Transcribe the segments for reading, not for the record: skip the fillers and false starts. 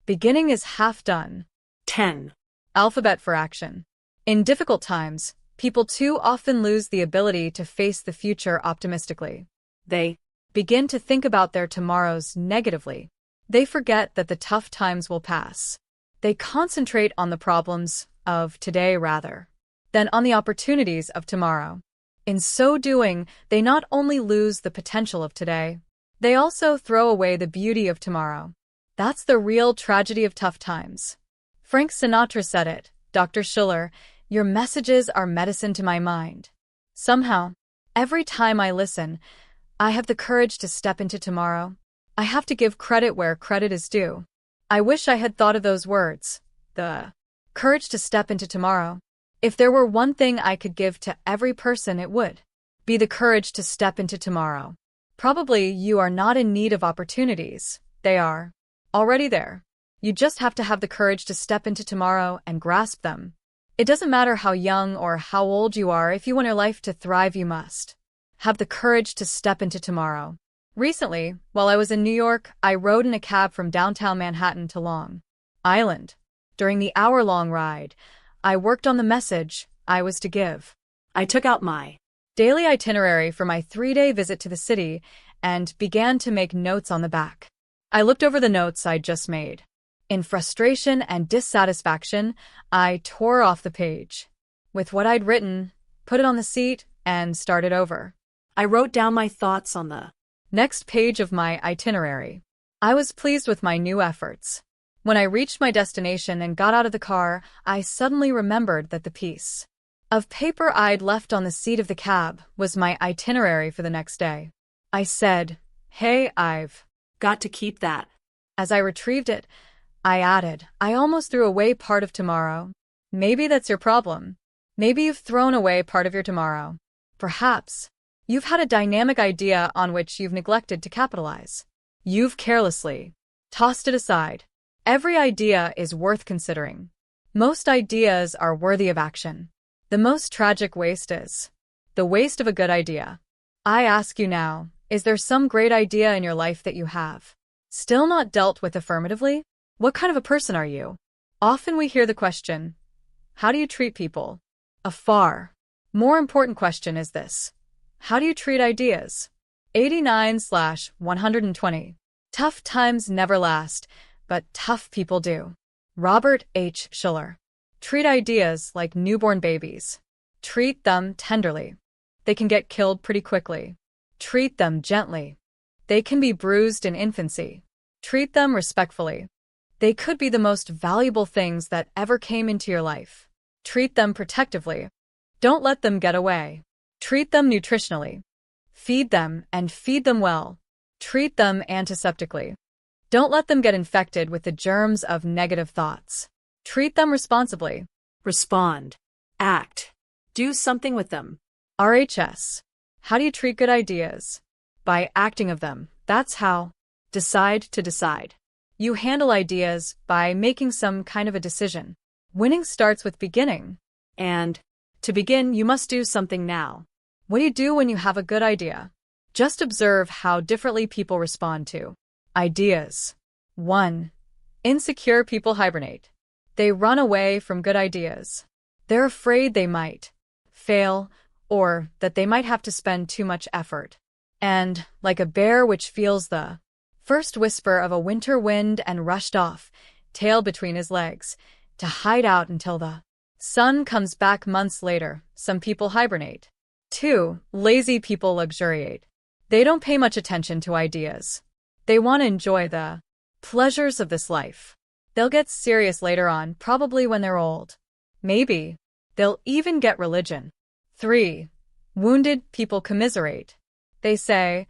Beginning is half done. 10. Alphabet for action. In difficult times, people too often lose the ability to face the future optimistically. They Begin to think about their tomorrows negatively. They forget that the tough times will pass. They concentrate on the problems of today rather than on the opportunities of tomorrow. In so doing, they not only lose the potential of today, they also throw away the beauty of tomorrow. That's the real tragedy of tough times. Frank Sinatra said it. Dr. Schuller, your messages are medicine to my mind. Somehow, every time I listen, I have the courage to step into tomorrow. I have to give credit where credit is due. I wish I had thought of those words. The courage to step into tomorrow. If there were one thing I could give to every person, it would be the courage to step into tomorrow. Probably you are not in need of opportunities. They are already there. You just have to have the courage to step into tomorrow and grasp them. It doesn't matter how young or how old you are, if you want your life to thrive, you must have the courage to step into tomorrow. Recently, while I was in New York, I rode in a cab from downtown Manhattan to Long Island. During the hour-long ride, I worked on the message I was to give. I took out my daily itinerary for my 3-day visit to the city and began to make notes on the back. I looked over the notes I'd just made. In frustration and dissatisfaction, I tore off the page with what I'd written, put it on the seat, and started over. I wrote down my thoughts on the next page of my itinerary. I was pleased with my new efforts. When I reached my destination and got out of the car, I suddenly remembered that the piece of paper I'd left on the seat of the cab was my itinerary for the next day. I said, "Hey, I've got to keep that." As I retrieved it, I added, "I almost threw away part of tomorrow." Maybe that's your problem. Maybe you've thrown away part of your tomorrow. Perhaps you've had a dynamic idea on which you've neglected to capitalize. You've carelessly tossed it aside. Every idea is worth considering. Most ideas are worthy of action. The most tragic waste is the waste of a good idea. I ask you now, is there some great idea in your life that you have still not dealt with affirmatively? What kind of a person are you? Often we hear the question, how do you treat people? A far more important question is this: how do you treat ideas? 89/120. Tough times never last, but tough people do. Robert H. Schuller. Treat ideas like newborn babies. Treat them tenderly. They can get killed pretty quickly. Treat them gently. They can be bruised in infancy. Treat them respectfully. They could be the most valuable things that ever came into your life. Treat them protectively. Don't let them get away. Treat them nutritionally. Feed them and feed them well. Treat them antiseptically. Don't let them get infected with the germs of negative thoughts. Treat them responsibly. Respond. Act. Do something with them. RHS. How do you treat good ideas? By acting of them. That's how. Decide to decide. You handle ideas by making some kind of a decision. Winning starts with beginning. And to begin, you must do something now. What do you do when you have a good idea? Just observe how differently people respond to ideas. 1. Insecure people hibernate. They run away from good ideas. They're afraid they might fail or that they might have to spend too much effort. And, like a bear which feels the first whisper of a winter wind and rushed off, tail between his legs, to hide out until the sun comes back months later, some people hibernate. 2. Lazy people luxuriate. They don't pay much attention to ideas. They want to enjoy the pleasures of this life. They'll get serious later on, probably when they're old. Maybe they'll even get religion. 3. Wounded people commiserate. They say,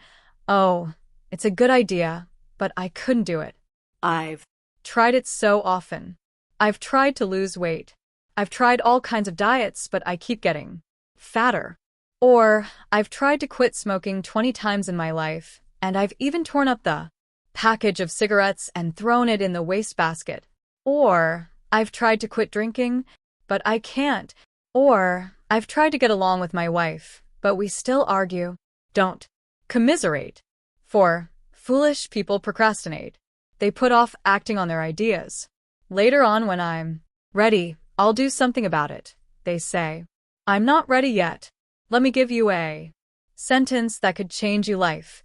"Oh, it's a good idea, but I couldn't do it. I've tried it so often. I've tried to lose weight. I've tried all kinds of diets, but I keep getting fatter." Or, "I've tried to quit smoking 20 times in my life, and I've even torn up the package of cigarettes and thrown it in the wastebasket." Or, "I've tried to quit drinking, but I can't." Or, "I've tried to get along with my wife, but we still argue." Don't commiserate. 4. Foolish people procrastinate. They put off acting on their ideas. Later on, when I'm ready, I'll do something about it, they say. I'm not ready yet. Let me give you a sentence that could change your life.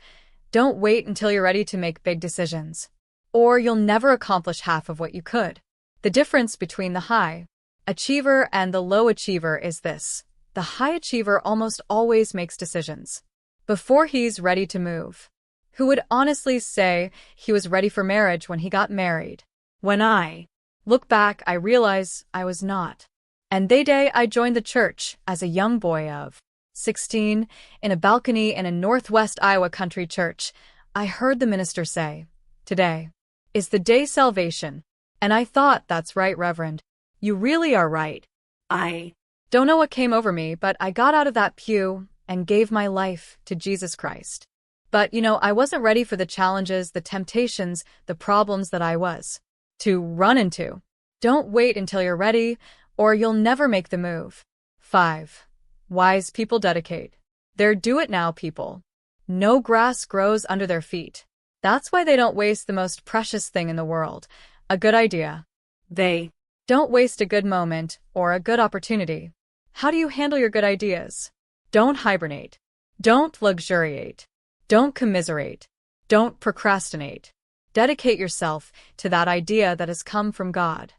Don't wait until you're ready to make big decisions, or you'll never accomplish half of what you could. The difference between the high achiever and the low achiever is this. The high achiever almost always makes decisions before he's ready to move. Who would honestly say he was ready for marriage when he got married? When I look back, I realize I was not. And the day I joined the church as a young boy of 16, in a balcony in a Northwest Iowa country church, I heard the minister say, "Today is the day salvation." And I thought, that's right, Reverend. You really are right. I don't know what came over me, but I got out of that pew and gave my life to Jesus Christ. But, I wasn't ready for the challenges, the temptations, the problems that I was to run into. Don't wait until you're ready, or you'll never make the move. 5. Wise people dedicate. They're do-it-now people. No grass grows under their feet. That's why they don't waste the most precious thing in the world, a good idea. They don't waste a good moment or a good opportunity. How do you handle your good ideas? Don't hibernate. Don't luxuriate. Don't commiserate. Don't procrastinate. Dedicate yourself to that idea that has come from God.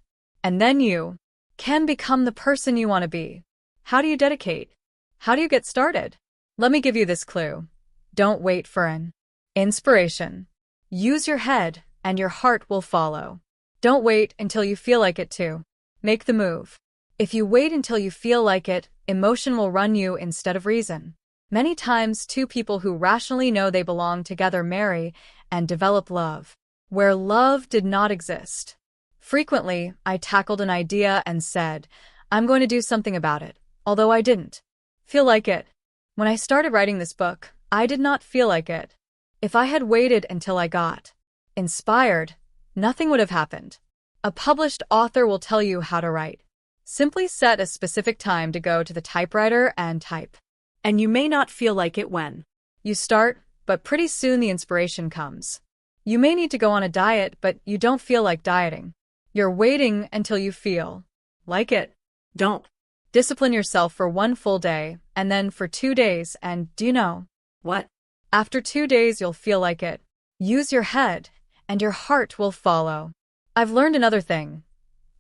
And then you can become the person you want to be. How do you dedicate? How do you get started? Let me give you this clue. Don't wait for an inspiration. Use your head and your heart will follow. Don't wait until you feel like it to make the move. If you wait until you feel like it, emotion will run you instead of reason. Many times, two people who rationally know they belong together marry and develop love, where love did not exist. Frequently, I tackled an idea and said, I'm going to do something about it, although I didn't feel like it. When I started writing this book, I did not feel like it. If I had waited until I got inspired, nothing would have happened. A published author will tell you how to write. Simply set a specific time to go to the typewriter and type. And you may not feel like it when you start, but pretty soon the inspiration comes. You may need to go on a diet, but you don't feel like dieting. You're waiting until you feel like it. Don't discipline yourself for one full day, and then for 2 days, and do you know what? After 2 days, you'll feel like it. Use your head, and your heart will follow. I've learned another thing.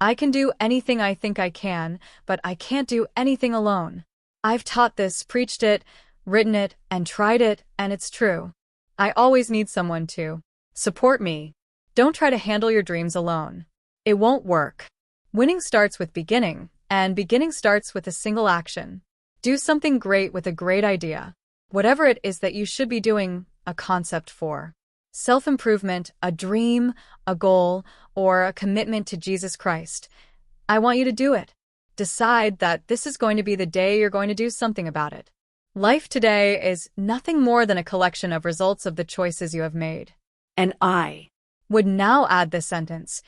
I can do anything I think I can, but I can't do anything alone. I've taught this, preached it, written it, and tried it, and it's true. I always need someone to support me. Don't try to handle your dreams alone. It won't work. Winning starts with beginning, and beginning starts with a single action. Do something great with a great idea. Whatever it is that you should be doing, a concept for self-improvement, a dream, a goal, or a commitment to Jesus Christ. I want you to do it. Decide that this is going to be the day you're going to do something about it. Life today is nothing more than a collection of results of the choices you have made. And I would now add this sentence.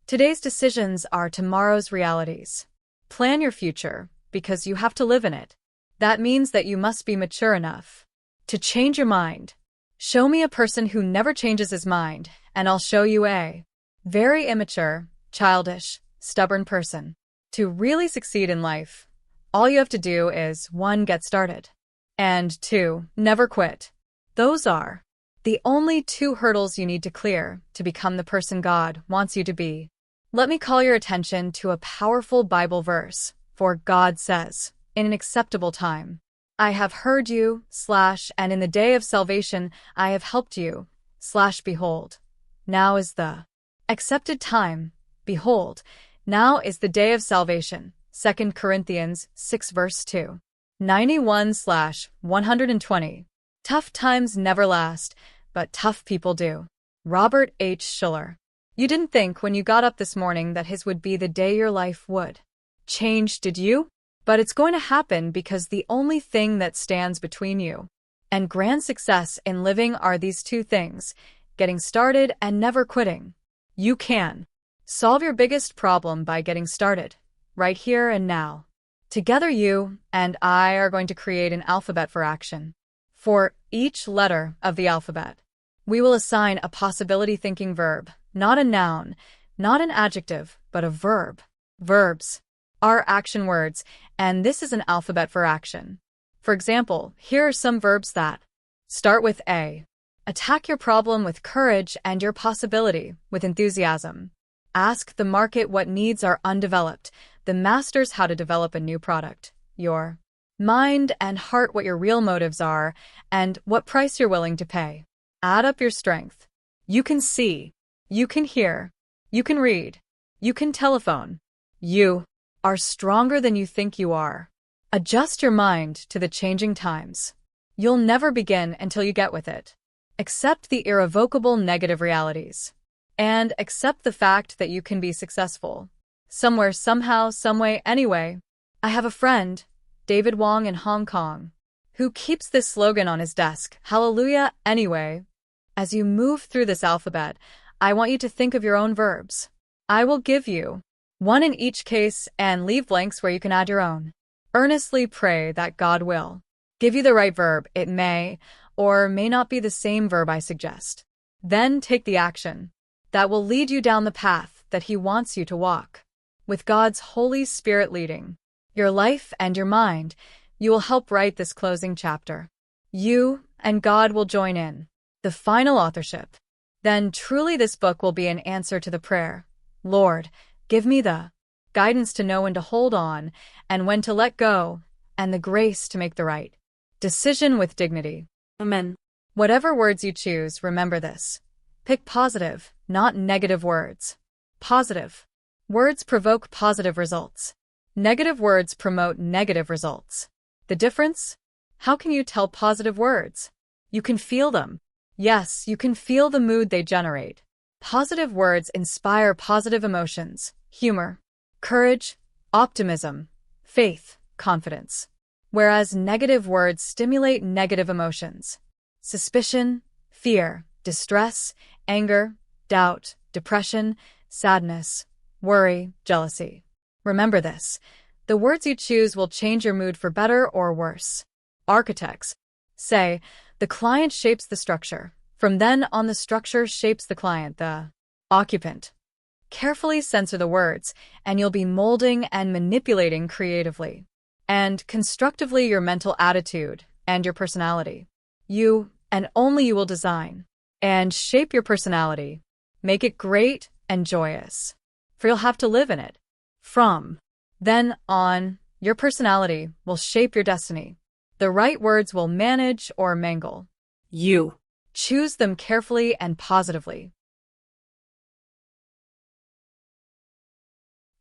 Today's decisions are tomorrow's realities. Plan your future, because you have to live in it. That means that you must be mature enough to change your mind. Show me a person who never changes his mind, and I'll show you a very immature, childish, stubborn person. To really succeed in life, all you have to do is 1. Get started, and 2. Never quit. Those are the only 2 hurdles you need to clear to become the person God wants you to be. Let me call your attention to a powerful Bible verse, for God says, in an acceptable time, I have heard you, / and in the day of salvation I have helped you, / behold, now is the accepted time, behold, now is the day of salvation. 2 Corinthians 6 verse 2. 91/120. Tough times never last, but tough people do. Robert H. Schuller. You didn't think when you got up this morning that his would be the day your life would change, did you? But it's going to happen because the only thing that stands between you and grand success in living are these 2 things, getting started and never quitting. You can solve your biggest problem by getting started, right here and now. Together you and I are going to create an alphabet for action. For each letter of the alphabet, we will assign a possibility thinking verb, Not a noun, not an adjective, but a verb. Verbs are action words, and this is an alphabet for action. For example, here are some verbs that start with A. Attack your problem with courage and your possibility with enthusiasm. Ask the market what needs are undeveloped, the masters how to develop a new product. Your mind and heart what your real motives are, and what price you're willing to pay. Add up your strength. You can see. You can hear. You can read. You can telephone. You are stronger than you think you are. Adjust your mind to the changing times. You'll never begin until you get with it. Accept the irrevocable negative realities. And accept the fact that you can be successful. Somewhere, somehow, someway, anyway. I have a friend, David Wong in Hong Kong, who keeps this slogan on his desk, Hallelujah, anyway. As you move through this alphabet, I want you to think of your own verbs. I will give you one in each case and leave blanks where you can add your own. Earnestly pray that God will give you the right verb. It may or may not be the same verb I suggest. Then take the action that will lead you down the path that He wants you to walk. With God's Holy Spirit leading your life and your mind, you will help write this closing chapter. You and God will join in the final authorship. Then truly this book will be an answer to the prayer, Lord, give me the guidance to know when to hold on and when to let go, and the grace to make the right decision with dignity. Amen. Whatever words you choose, remember this. Pick positive, not negative words. Positive words provoke positive results. Negative words promote negative results. The difference? How can you tell positive words? You can feel them. Yes, you can feel the mood they generate. Positive words inspire positive emotions, humor, courage, optimism, faith, confidence. Whereas negative words stimulate negative emotions, suspicion, fear, distress, anger, doubt, depression, sadness, worry, jealousy. Remember this. The words you choose will change your mood for better or worse. Architects say, the client shapes the structure. From then on, the structure shapes the client, the occupant. Carefully censor the words, and you'll be molding and manipulating creatively and constructively your mental attitude and your personality. You, and only you, will design and shape your personality. Make it great and joyous, for you'll have to live in it. From then on, your personality will shape your destiny. The right words will manage or mangle you. Choose them carefully and positively.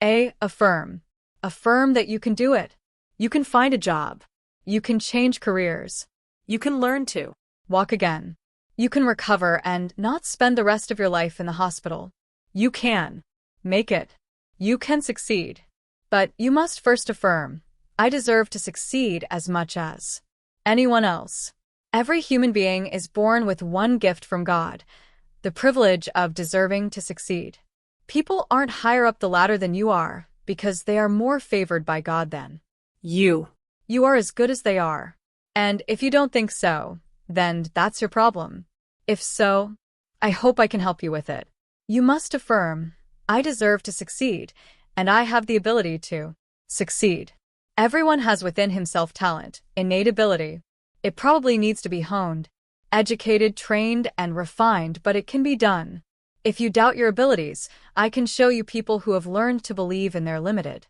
A. Affirm. Affirm that you can do it. You can find a job. You can change careers. You can learn to walk again. You can recover and not spend the rest of your life in the hospital. You can make it. You can succeed. But you must first affirm, I deserve to succeed as much as anyone else. Every human being is born with one gift from God, the privilege of deserving to succeed. People aren't higher up the ladder than you are because they are more favored by God than you. You are as good as they are. And if you don't think so, then that's your problem. If so, I hope I can help you with it. You must affirm, I deserve to succeed, and I have the ability to succeed. Everyone has within himself talent, innate ability. It probably needs to be honed, educated, trained, and refined, but it can be done. If you doubt your abilities, I can show you people who have learned to believe in their limited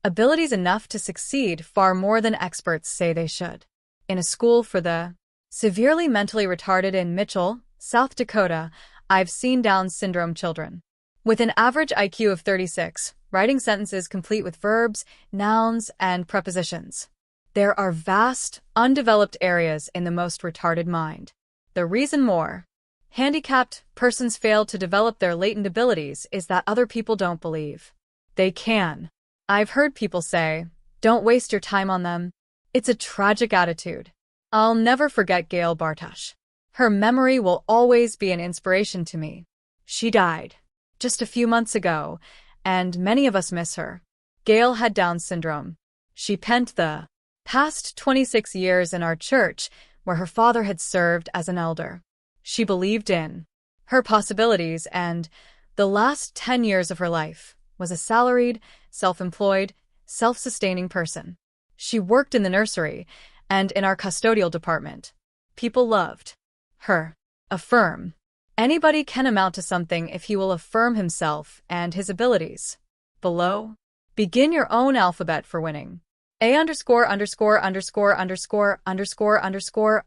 abilities enough to succeed far more than experts say they should. In a school for the severely mentally retarded in Mitchell, South Dakota, I've seen Down syndrome children with an average IQ of 36, writing sentences complete with verbs, nouns, and prepositions. There are vast, undeveloped areas in the most retarded mind. The reason more handicapped persons fail to develop their latent abilities is that other people don't believe they can. I've heard people say, don't waste your time on them. It's a tragic attitude. I'll never forget Gail Bartosh. Her memory will always be an inspiration to me. She died just a few months ago, and many of us miss her. Gail had Down syndrome. She penned the past 26 years in our church, where her father had served as an elder. She believed in her possibilities and The last 10 years of her life was a salaried, self-employed, self-sustaining person. She worked in the nursery and in our custodial department. People loved her. Affirm. Anybody can amount to something if he will affirm himself and his abilities. Below. Begin your own alphabet for winning. A underscore underscore underscore underscore underscore underscore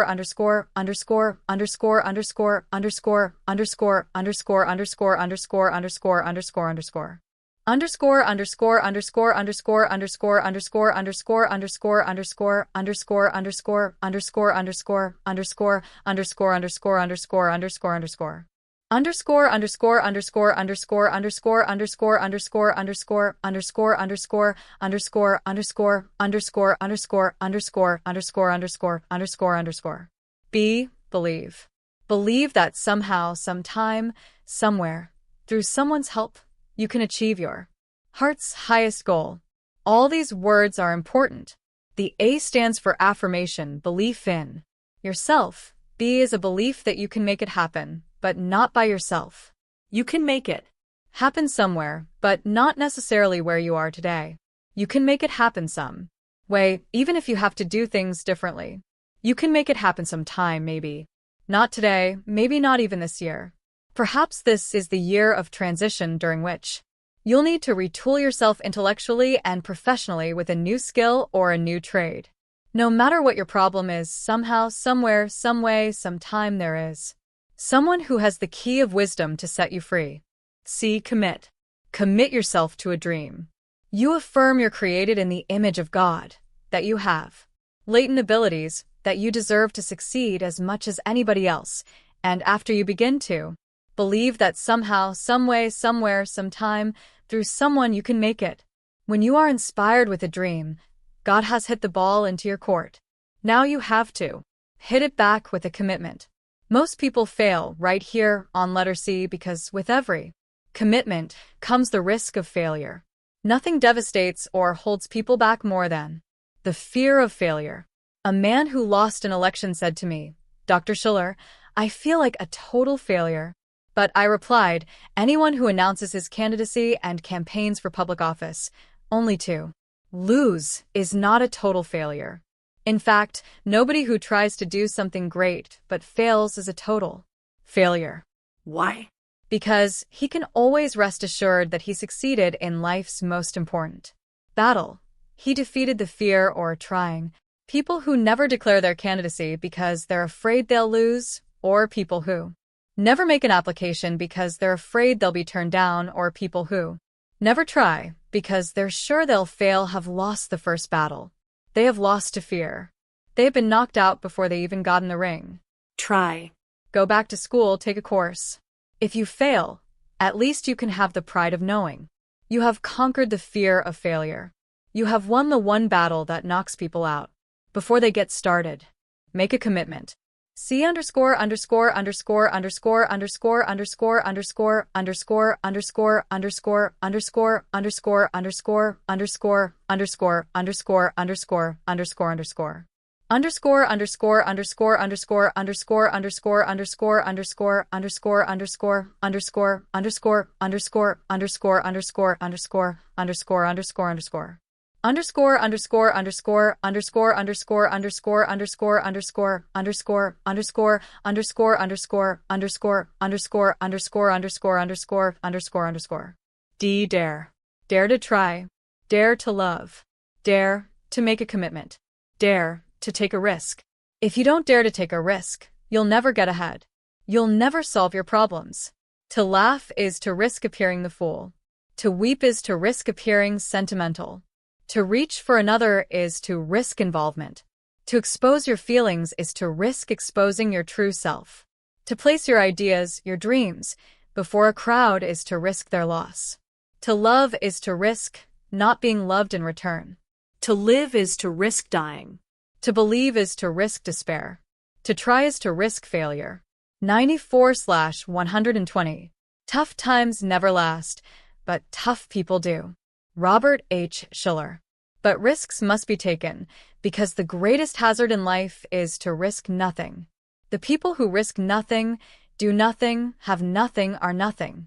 underscore underscore underscore underscore underscore underscore underscore underscore underscore underscore underscore underscore underscore. Underscore underscore underscore underscore underscore underscore underscore underscore underscore underscore underscore underscore underscore underscore underscore underscore underscore underscore underscore. Underscore underscore underscore underscore underscore underscore underscore underscore underscore underscore underscore underscore underscore underscore underscore underscore underscore underscore underscore. B. Believe. Believe that somehow, sometime, somewhere, through someone's help, you can achieve your heart's highest goal. All these words are important. The A stands for affirmation, belief in yourself. B is a belief that you can make it happen, but not by yourself. You can make it happen somewhere, but not necessarily where you are today. You can make it happen some way, even if you have to do things differently. You can make it happen sometime, maybe. Not today, maybe not even this year. Perhaps this is the year of transition during which you'll need to retool yourself intellectually and professionally with a new skill or a new trade. No matter what your problem is, somehow, somewhere, some way, sometime there is someone who has the key of wisdom to set you free. C. Commit. Commit yourself to a dream. You affirm you're created in the image of God, that you have latent abilities, that you deserve to succeed as much as anybody else, and after you begin to believe that somehow, some way, somewhere, sometime, through someone you can make it. When you are inspired with a dream, God has hit the ball into your court. Now you have to hit it back with a commitment. Most people fail right here on letter C because with every commitment comes the risk of failure. Nothing devastates or holds people back more than the fear of failure. A man who lost an election said to me, "Dr. Schuller, I feel like a total failure." But I replied, anyone who announces his candidacy and campaigns for public office only to lose is not a total failure. In fact, nobody who tries to do something great but fails is a total failure. Why? Because he can always rest assured that he succeeded in life's most important battle. He defeated the fear or trying. People who never declare their candidacy because they're afraid they'll lose, or people who never make an application because they're afraid they'll be turned down, or people who never try because they're sure they'll fail, have lost the first battle. They have lost to fear. They have been knocked out before they even got in the ring. Try. Go back to school, take a course. If you fail, at least you can have the pride of knowing you have conquered the fear of failure. You have won the one battle that knocks people out before they get started. Make a commitment. C underscore underscore underscore underscore underscore underscore underscore underscore underscore underscore underscore underscore underscore underscore underscore underscore underscore underscore underscore. Underscore underscore underscore underscore underscore underscore underscore underscore underscore underscore underscore underscore underscore underscore underscore underscore underscore underscore underscore. Underscore underscore underscore underscore underscore underscore underscore underscore underscore underscore underscore underscore underscore underscore underscore underscore underscore underscore underscore. D. Dare. Dare to try. Dare to love. Dare to make a commitment. Dare to take a risk. If you don't dare to take a risk, you'll never get ahead. You'll never solve your problems. To laugh is to risk appearing the fool. To weep is to risk appearing sentimental. To reach for another is to risk involvement. To expose your feelings is to risk exposing your true self. To place your ideas, your dreams, before a crowd is to risk their loss. To love is to risk not being loved in return. To live is to risk dying. To believe is to risk despair. To try is to risk failure. 94/120. Tough times never last, but tough people do. Robert H. Schuller. But risks must be taken, because the greatest hazard in life is to risk nothing. The people who risk nothing, do nothing, have nothing are nothing.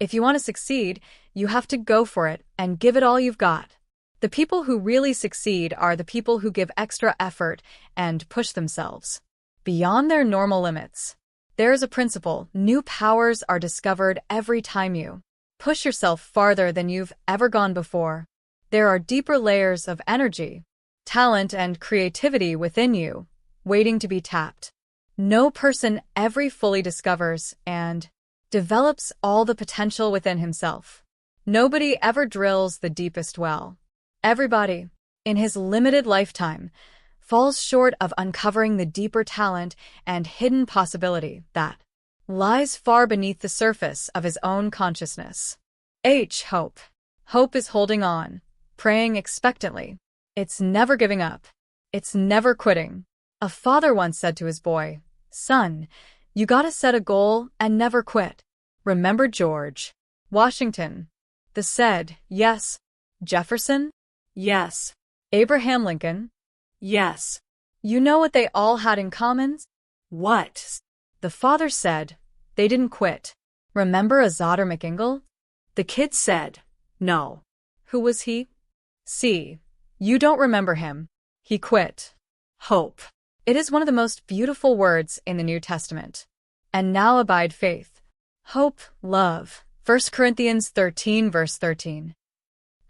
If you want to succeed, you have to go for it and give it all you've got. The people who really succeed are the people who give extra effort and push themselves beyond their normal limits. There is a principle: new powers are discovered every time you push yourself farther than you've ever gone before. There are deeper layers of energy, talent, and creativity within you, waiting to be tapped. No person ever fully discovers and develops all the potential within himself. Nobody ever drills the deepest well. Everybody, in his limited lifetime, falls short of uncovering the deeper talent and hidden possibility that lies far beneath the surface of his own consciousness. Hope. Hope is holding on, praying expectantly. It's never giving up. It's never quitting. A father once said to his boy, "Son, you gotta set a goal and never quit." Remember George Washington? The said, yes. Jefferson? Yes. Abraham Lincoln? Yes. You know what they all had in common? What? The father said they didn't quit. Remember Azad or McIngle? The kid said, no. Who was he? See, you don't remember him. He quit. Hope. It is one of the most beautiful words in the New Testament. And now abide faith, hope, love. 1 Corinthians 13 verse 13.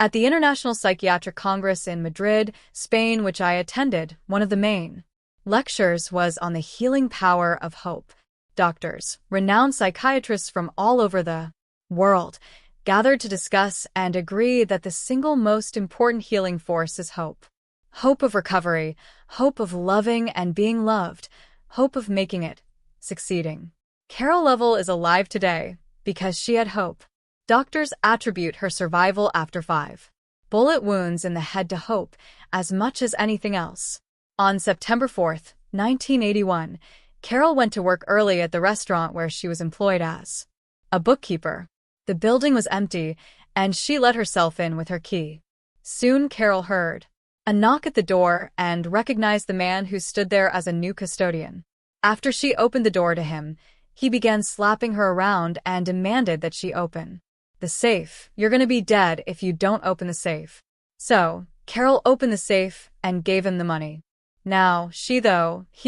At the International Psychiatric Congress in Madrid, Spain, which I attended, one of the main lectures was on the healing power of hope. Doctors, renowned psychiatrists from all over the world, gathered to discuss and agree that the single most important healing force is hope. Hope of recovery, hope of loving and being loved, hope of making it, succeeding. Carol Lovell is alive today because she had hope. Doctors attribute her survival after 5 bullet wounds in the head to hope as much as anything else. On September 4, 1981, Carol went to work early at the restaurant where she was employed as a bookkeeper. The building was empty, and she let herself in with her key. Soon Carol heard a knock at the door and recognized the man who stood there as a new custodian. After she opened the door to him, he began slapping her around and demanded that she open the safe. "You're gonna be dead if you don't open the safe." So, Carol opened the safe and gave him the money. Now, he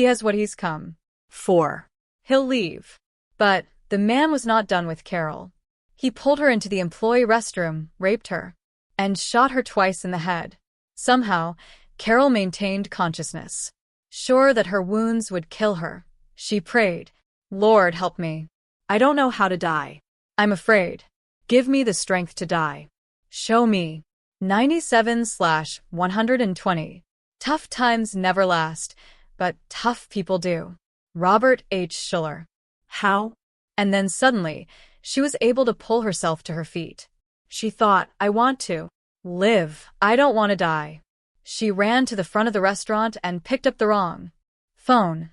has what he's come for. He'll leave. But the man was not done with Carol. He pulled her into the employee restroom, raped her, and shot her twice in the head. Somehow, Carol maintained consciousness. Sure that her wounds would kill her, she prayed, "Lord, help me. I don't know how to die. I'm afraid. Give me the strength to die. Show me." 97/120. Tough times never last, but tough people do. Robert H. Schuller. How? And then suddenly, she was able to pull herself to her feet. She thought, "I want to live. I don't want to die." She ran to the front of the restaurant and picked up the wrong phone,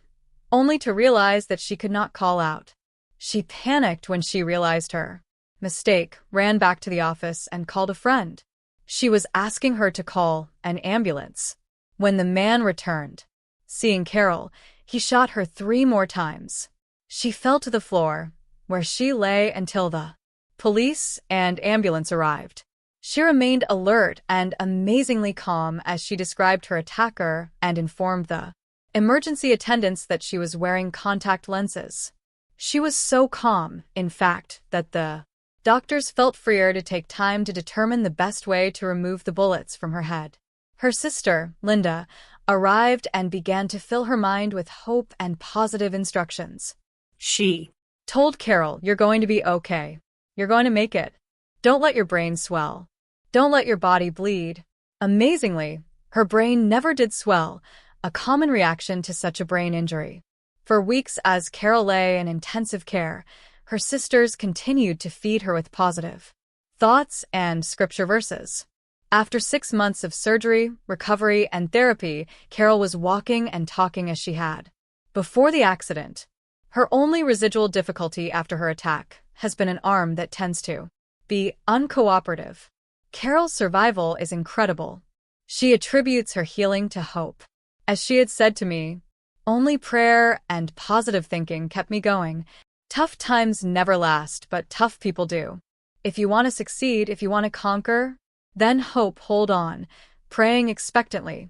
only to realize that she could not call out. She panicked when she realized her mistake, ran back to the office and called a friend. She was asking her to call an ambulance. When the man returned, seeing Carol, he shot her 3 more times. She fell to the floor, where she lay until the police and ambulance arrived. She remained alert and amazingly calm as she described her attacker and informed the emergency attendants that she was wearing contact lenses. She was so calm, in fact, that the doctors felt freer to take time to determine the best way to remove the bullets from her head. Her sister, Linda, arrived and began to fill her mind with hope and positive instructions. She told Carol, "You're going to be okay. You're going to make it. Don't let your brain swell. Don't let your body bleed." Amazingly, her brain never did swell, a common reaction to such a brain injury. For weeks as Carol lay in intensive care, her sisters continued to feed her with positive thoughts and scripture verses. After 6 months of surgery, recovery, and therapy, Carol was walking and talking as she had before the accident. Her only residual difficulty after her attack has been an arm that tends to be uncooperative. Carol's survival is incredible. She attributes her healing to hope. As she had said to me, "Only prayer and positive thinking kept me going. Tough times never last, but tough people do." If you want to succeed, if you want to conquer, then hold on, praying expectantly.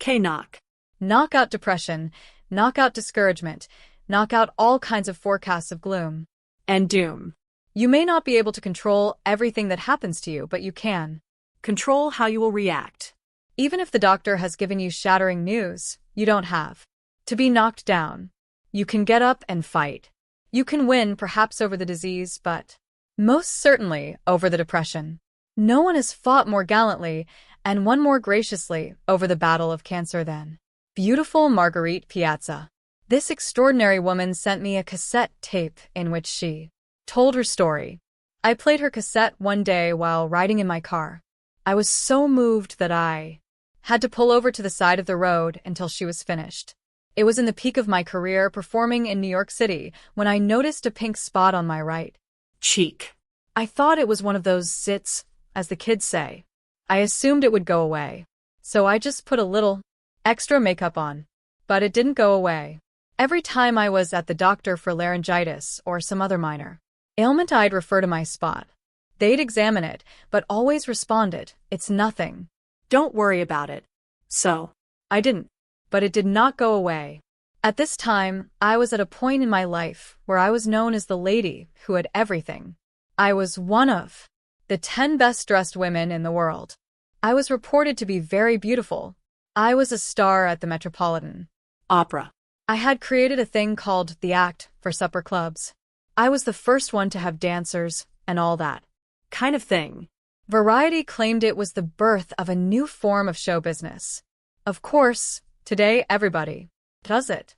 Knock. Knock out depression, knock out discouragement, knock out all kinds of forecasts of gloom. And doom. You may not be able to control everything that happens to you, but you can. Control how you will react. Even if the doctor has given you shattering news, you don't have to be knocked down. You can get up and fight. You can win, perhaps over the disease, but most certainly over the depression. No one has fought more gallantly and won more graciously over the battle of cancer than beautiful Marguerite Piazza. This extraordinary woman sent me a cassette tape in which she told her story. I played her cassette one day while riding in my car. I was so moved that I had to pull over to the side of the road until she was finished. It was in the peak of my career performing in New York City when I noticed a pink spot on my right cheek. I thought it was one of those zits, as the kids say. I assumed it would go away, so I just put a little extra makeup on. But it didn't go away. Every time I was at the doctor for laryngitis or some other minor ailment, I'd refer to my spot. They'd examine it, but always responded, "It's nothing. Don't worry about it." So I didn't, but it did not go away. At this time, I was at a point in my life where I was known as the lady who had everything. I was one of the 10 best-dressed women in the world. I was reported to be very beautiful. I was a star at the Metropolitan Opera. I had created a thing called the Act for supper clubs. I was the first one to have dancers and all that kind of thing. Variety claimed it was the birth of a new form of show business. Of course, today everybody does it.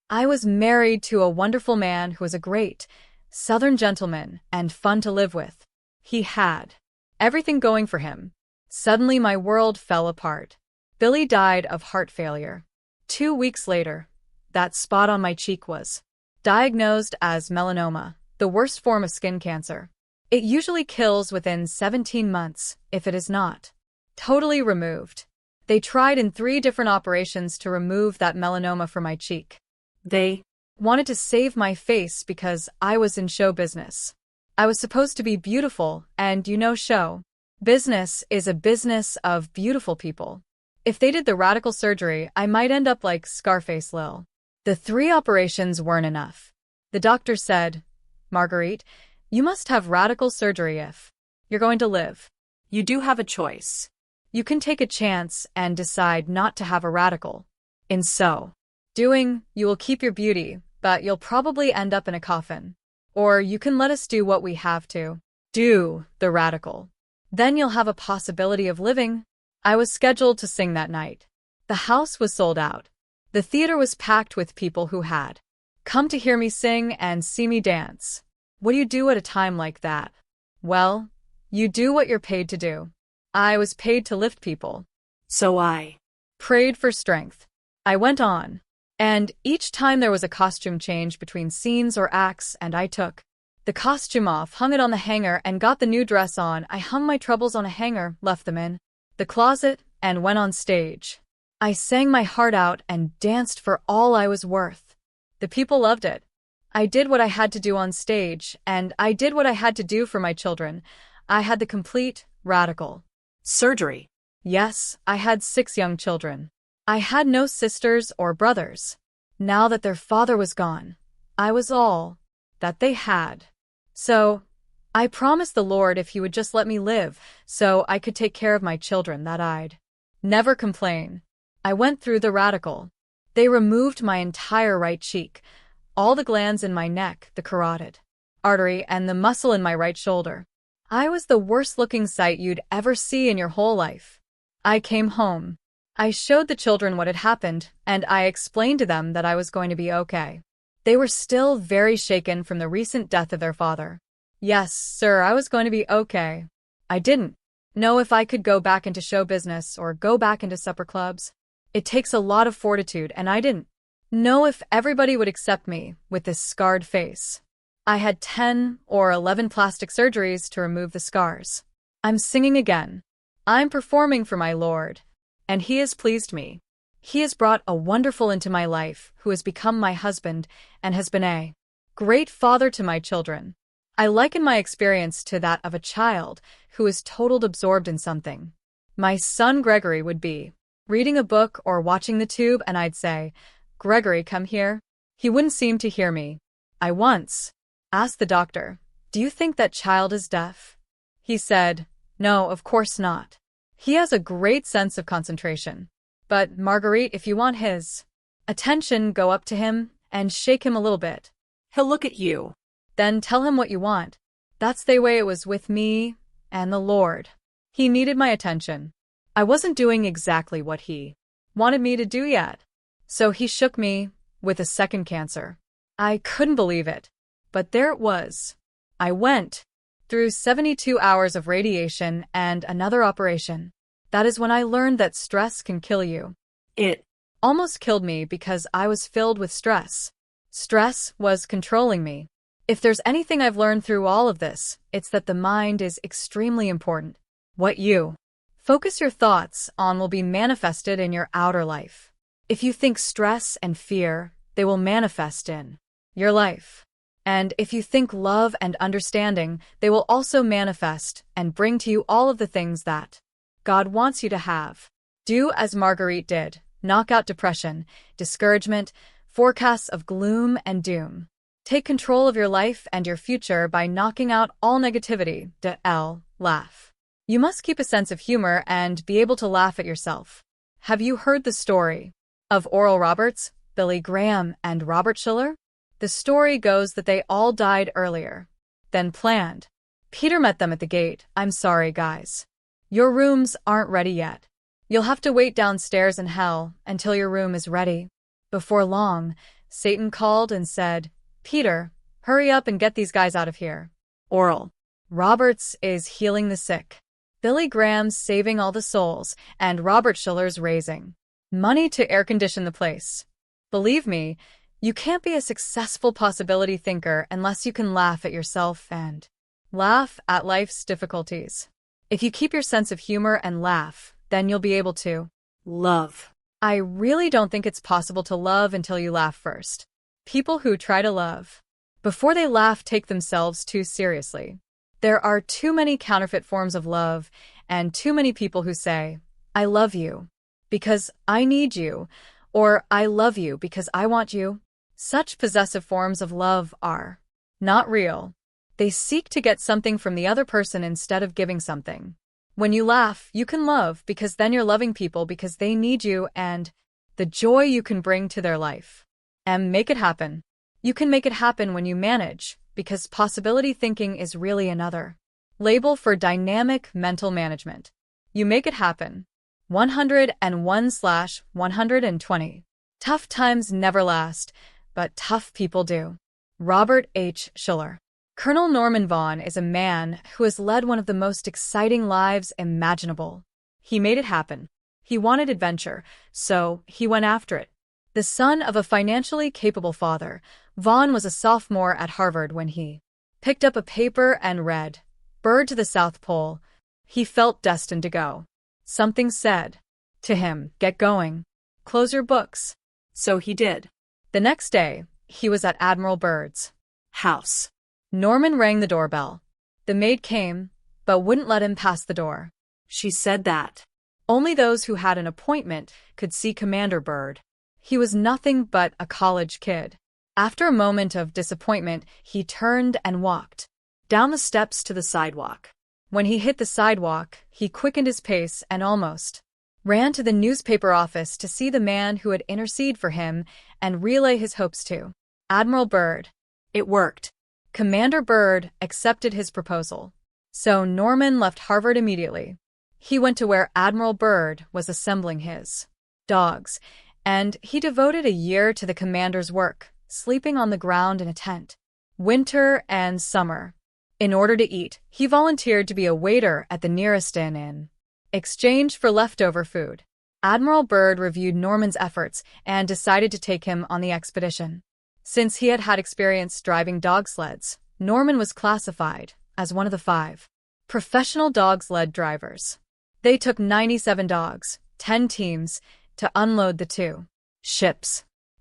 I was married to a wonderful man who was a great Southern gentleman and fun to live with. He had everything going for him. Suddenly my world fell apart. Billy died of heart failure. 2 weeks later, that spot on my cheek was diagnosed as melanoma, the worst form of skin cancer. It usually kills within 17 months, if it is not totally removed. They tried in 3 different operations to remove that melanoma from my cheek. They wanted to save my face because I was in show business. I was supposed to be beautiful, and show business is a business of beautiful people. If they did the radical surgery, I might end up like Scarface Lil. The 3 operations weren't enough. The doctor said, "Marguerite, you must have radical surgery if you're going to live. You do have a choice. You can take a chance and decide not to have a radical. In so doing, you will keep your beauty, but you'll probably end up in a coffin. Or you can let us do what we have to do, the radical. Then you'll have a possibility of living." I was scheduled to sing that night. The house was sold out. The theater was packed with people who had come to hear me sing and see me dance. What do you do at a time like that? Well, you do what you're paid to do. I was paid to lift people. So I prayed for strength. I went on. And each time there was a costume change between scenes or acts, and I took the costume off, hung it on the hanger, and got the new dress on. I hung my troubles on a hanger, left them in the closet, and went on stage. I sang my heart out and danced for all I was worth. The people loved it. I did what I had to do on stage, and I did what I had to do for my children. I had the complete, radical surgery. Yes, I had 6 young children. I had no sisters or brothers. Now that their father was gone, I was all that they had. So I promised the Lord if he would just let me live so I could take care of my children that I'd never complain. I went through the radical. They removed my entire right cheek, all the glands in my neck, the carotid artery, and the muscle in my right shoulder. I was the worst-looking sight you'd ever see in your whole life. I came home. I showed the children what had happened, and I explained to them that I was going to be okay. They were still very shaken from the recent death of their father. Yes, sir, I was going to be okay. I didn't know if I could go back into show business or go back into supper clubs. It takes a lot of fortitude, and I didn't know if everybody would accept me with this scarred face. I had 10 or 11 plastic surgeries to remove the scars. I'm singing again. I'm performing for my Lord, and He has pleased me. He has brought a wonderful into my life who has become my husband and has been a great father to my children. I liken my experience to that of a child who is totally absorbed in something. My son Gregory would be reading a book or watching the tube, and I'd say, "Gregory, come here." He wouldn't seem to hear me. I once asked the doctor, "Do you think that child is deaf?" He said, "No, of course not. He has a great sense of concentration. But, Marguerite, if you want his attention, go up to him and shake him a little bit. He'll look at you. Then tell him what you want." That's the way it was with me and the Lord. He needed my attention. I wasn't doing exactly what he wanted me to do yet. So he shook me with a second cancer. I couldn't believe it. But there it was. I went through 72 hours of radiation and another operation. That is when I learned that stress can kill you. It Almost killed me because I was filled with stress. Stress was controlling me. If there's anything I've learned through all of this, it's that the mind is extremely important. What you focus your thoughts on will be manifested in your outer life. If you think stress and fear, they will manifest in your life. And if you think love and understanding, they will also manifest and bring to you all of the things that God wants you to have. Do as Marguerite did. Knock out depression, discouragement, forecasts of gloom and doom. Take control of your life and your future by knocking out all negativity. Laugh. You must keep a sense of humor and be able to laugh at yourself. Have you heard the story of Oral Roberts, Billy Graham, and Robert Schuller? The story goes that they all died earlier than planned. Peter met them at the gate. "I'm sorry, guys. Your rooms aren't ready yet. You'll have to wait downstairs in hell until your room is ready." Before long, Satan called and said, "Peter, hurry up and get these guys out of here." Oral Roberts is healing the sick. Billy Graham's saving all the souls, and Robert Schuller's raising money to air condition the place. Believe me, you can't be a successful possibility thinker unless you can laugh at yourself and laugh at life's difficulties. If you keep your sense of humor and laugh, then you'll be able to love. I really don't think it's possible to love until you laugh first. People who try to love before they laugh take themselves too seriously. There are too many counterfeit forms of love and too many people who say, "I love you because I need you," or "I love you because I want you." Such possessive forms of love are not real. They seek to get something from the other person instead of giving something. When you laugh, you can love because then you're loving people because they need you and the joy you can bring to their life. And make it happen. You can make it happen when you manage, because possibility thinking is really another label for dynamic mental management. You make it happen. 101/120. Tough times never last, but tough people do. Robert H. Schuller. Colonel Norman Vaughn is a man who has led one of the most exciting lives imaginable. He made it happen. He wanted adventure, so he went after it. The son of a financially capable father, Vaughn was a sophomore at Harvard when he picked up a paper and read, "Bird to the South Pole." He felt destined to go. Something said to him, "Get going. Close your books." So he did. The next day, he was at Admiral Byrd's House. Norman rang the doorbell. The maid came, but wouldn't let him pass the door. She said that only those who had an appointment could see Commander Byrd. He was nothing but a college kid. After a moment of disappointment, he turned and walked down the steps to the sidewalk. When he hit the sidewalk, he quickened his pace and almost ran to the newspaper office to see the man who had interceded for him and relay his hopes to Admiral Byrd. It worked. Commander Byrd accepted his proposal. So Norman left Harvard immediately. He went to where Admiral Byrd was assembling his dogs, and he devoted a year to the commander's work, sleeping on the ground in a tent, winter and summer. In order to eat, he volunteered to be a waiter at the nearest inn in exchange for leftover food. Admiral Byrd reviewed Norman's efforts and decided to take him on the expedition. Since he had had experience driving dog sleds, Norman was classified as one of the 5 professional dog sled drivers. They took 97 dogs, 10 teams, to unload the 2 ships.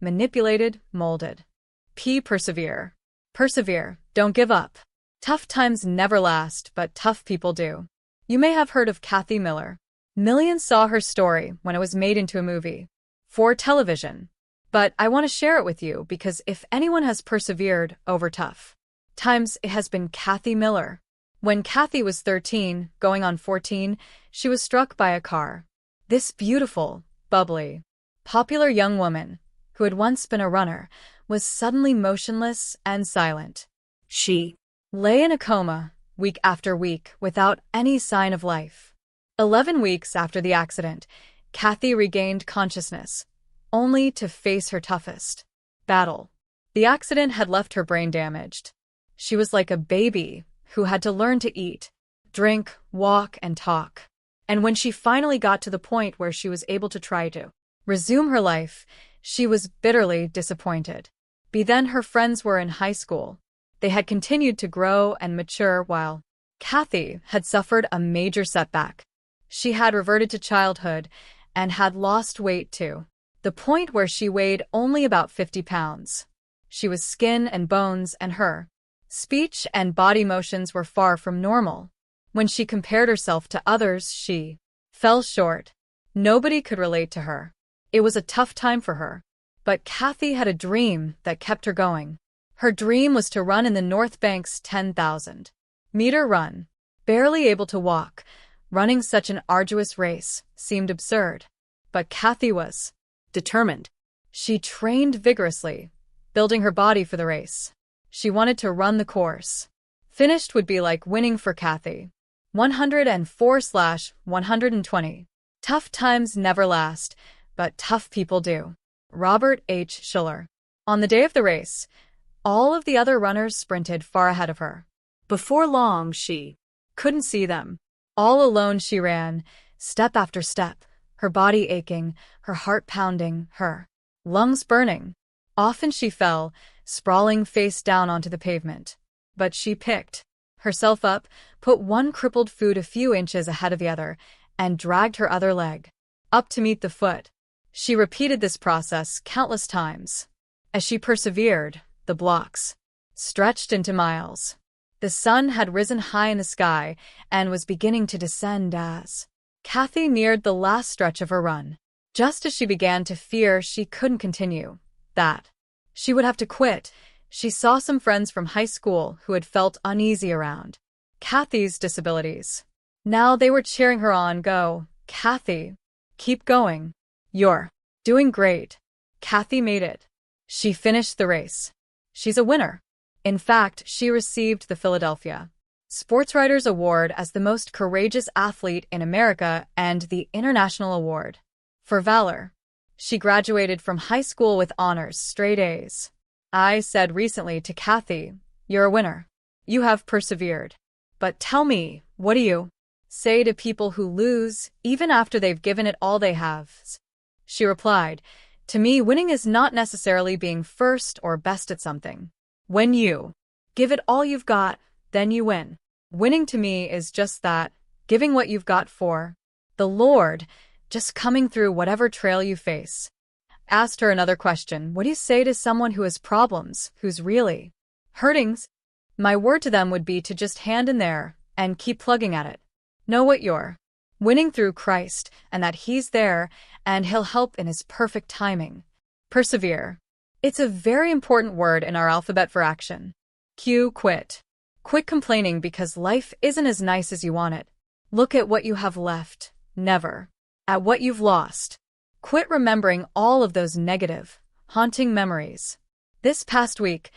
manipulated, molded. P. Persevere. Persevere. Don't give up. Tough times never last, but tough people do. You may have heard of Kathy Miller. Millions saw her story when it was made into a movie for television. But I want to share it with you because if anyone has persevered over tough times, it has been Kathy Miller. When Kathy was 13, going on 14, she was struck by a car. This beautiful, bubbly, popular young woman, who had once been a runner, was suddenly motionless and silent. She lay in a coma, week after week, without any sign of life. 11 weeks after the accident, Kathy regained consciousness, only to face her toughest battle. The accident had left her brain damaged. She was like a baby who had to learn to eat, drink, walk, and talk. And when she finally got to the point where she was able to try to resume her life, she was bitterly disappointed. Then her friends were in high school. They had continued to grow and mature while Kathy had suffered a major setback. She had reverted to childhood and had lost weight to the point where she weighed only about 50 pounds. She was skin and bones, and her speech and body motions were far from normal. When she compared herself to others, she fell short. Nobody could relate to her. It was a tough time for her. But Kathy had a dream that kept her going. Her dream was to run in the North Bank's 10,000-meter run. Barely able to walk, running such an arduous race seemed absurd. But Kathy was determined. She trained vigorously, building her body for the race. She wanted to run the course. Finished would be like winning for Kathy. 104/120. Tough times never last, but tough people do. Robert H. Schuller. On the day of the race, all of the other runners sprinted far ahead of her. Before long, she couldn't see them. All alone she ran, step after step, her body aching, her heart pounding, her lungs burning. Often she fell, sprawling face down onto the pavement. But she picked herself up, put one crippled foot a few inches ahead of the other, and dragged her other leg up to meet the foot. She repeated this process countless times. As she persevered, the blocks stretched into miles. The sun had risen high in the sky and was beginning to descend as Kathy neared the last stretch of her run. Just as she began to fear she couldn't continue, that she would have to quit, she saw some friends from high school who had felt uneasy around Kathy's disabilities. Now they were cheering her on. Go, Kathy. Keep going. You're doing great. Kathy made it. She finished the race. She's a winner. In fact, she received the Philadelphia Sportswriters Award as the most courageous athlete in America and the International Award for Valor. She graduated from high school with honors, straight A's. I said recently to Kathy, "You're a winner. You have persevered. But tell me, what do you say to people who lose, even after they've given it all they have?" She replied, "To me, winning is not necessarily being first or best at something. When you give it all you've got, then you win. Winning to me is just that, giving what you've got for the Lord, just coming through whatever trail you face." Asked her another question. What do you say to someone who has problems, who's really hurting? My word to them would be to just hang in there and keep plugging at it. Know what you're winning through Christ and that He's there and He'll help in His perfect timing. Persevere. It's a very important word in our alphabet for action. Q. Quit. Quit complaining because life isn't as nice as you want it. Look at what you have left, never at what you've lost. Quit remembering all of those negative, haunting memories. This past week,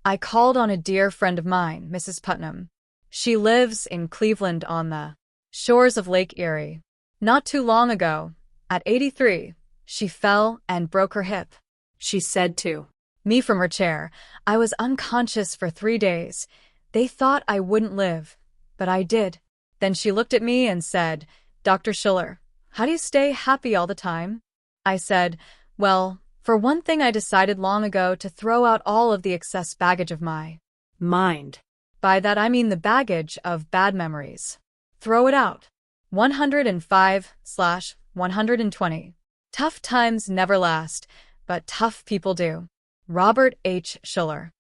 I called on a dear friend of mine, Mrs. Putnam. She lives in Cleveland on the shores of Lake Erie. Not too long ago, at 83, she fell and broke her hip. She said to me from her chair, "I was unconscious for 3 days. They thought I wouldn't live, but I did." Then she looked at me and said, "Dr. Schuller, how do you stay happy all the time?" I said, "Well, for one thing, I decided long ago to throw out all of the excess baggage of my mind. By that I mean the baggage of bad memories. Throw it out." 105/120. Tough times never last, but tough people do. Robert H. Schuller.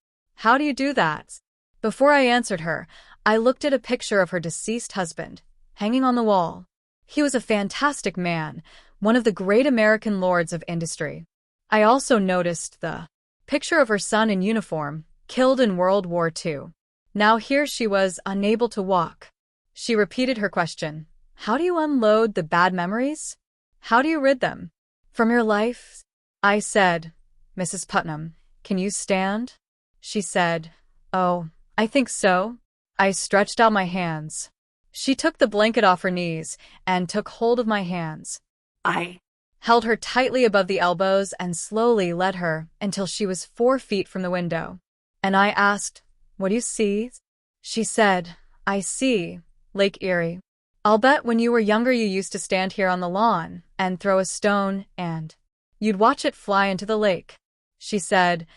How do you do that? Before I answered her, I looked at a picture of her deceased husband, hanging on the wall. He was a fantastic man, one of the great American lords of industry. I also noticed the picture of her son in uniform, killed in World War II. Now here she was, unable to walk. She repeated her question. How do you unload the bad memories? How do you rid them from your life? I said, Mrs. Putnam, can you stand? She said, oh, I think so. I stretched out my hands. She took the blanket off her knees and took hold of my hands. I Held her tightly above the elbows and slowly led her until she was 4 feet from the window. And I asked, what do you see? She said, I see Lake Erie. I'll bet when you were younger you used to stand here on the lawn and throw a stone and you'd watch it fly into the lake. She said,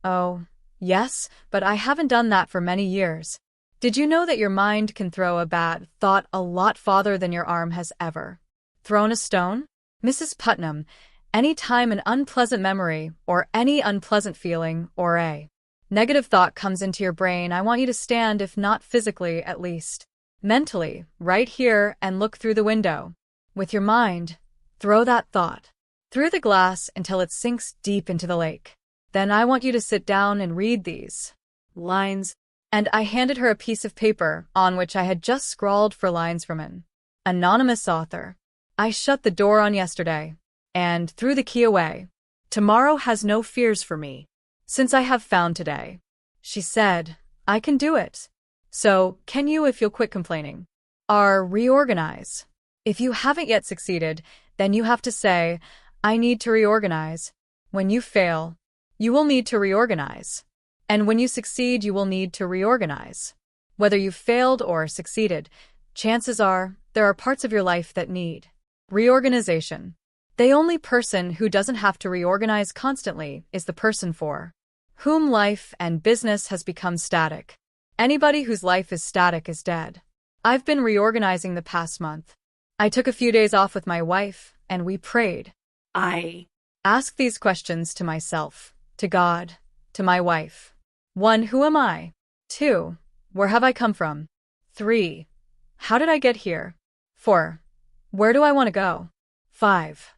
oh, yes, but I haven't done that for many years. Did you know that your mind can throw a bad thought a lot farther than your arm has ever thrown a stone? Mrs. Putnam, any time an unpleasant memory or any unpleasant feeling or a negative thought comes into your brain, I want you to stand, if not physically, at least mentally, right here and look through the window. With your mind, throw that thought through the glass until it sinks deep into the lake. Then I want you to sit down and read these lines. And I handed her a piece of paper on which I had just scrawled 4 lines from an anonymous author. I shut the door on yesterday and threw the key away. Tomorrow has no fears for me, since I have found today. She said, I can do it. So can you, if you'll quit complaining. Reorganize. If you haven't yet succeeded, then you have to say, I need to reorganize. When you fail, you will need to reorganize. And when you succeed, you will need to reorganize. Whether you failed or succeeded, chances are there are parts of your life that need reorganization. The only person who doesn't have to reorganize constantly is the person for whom life and business has become static. Anybody whose life is static is dead. I've been reorganizing the past month. I took a few days off with my wife, and we prayed. I asked these questions to myself, to God, to my wife. 1. Who am I? 2. Where have I come from? 3. How did I get here? 4. Where do I want to go? 5.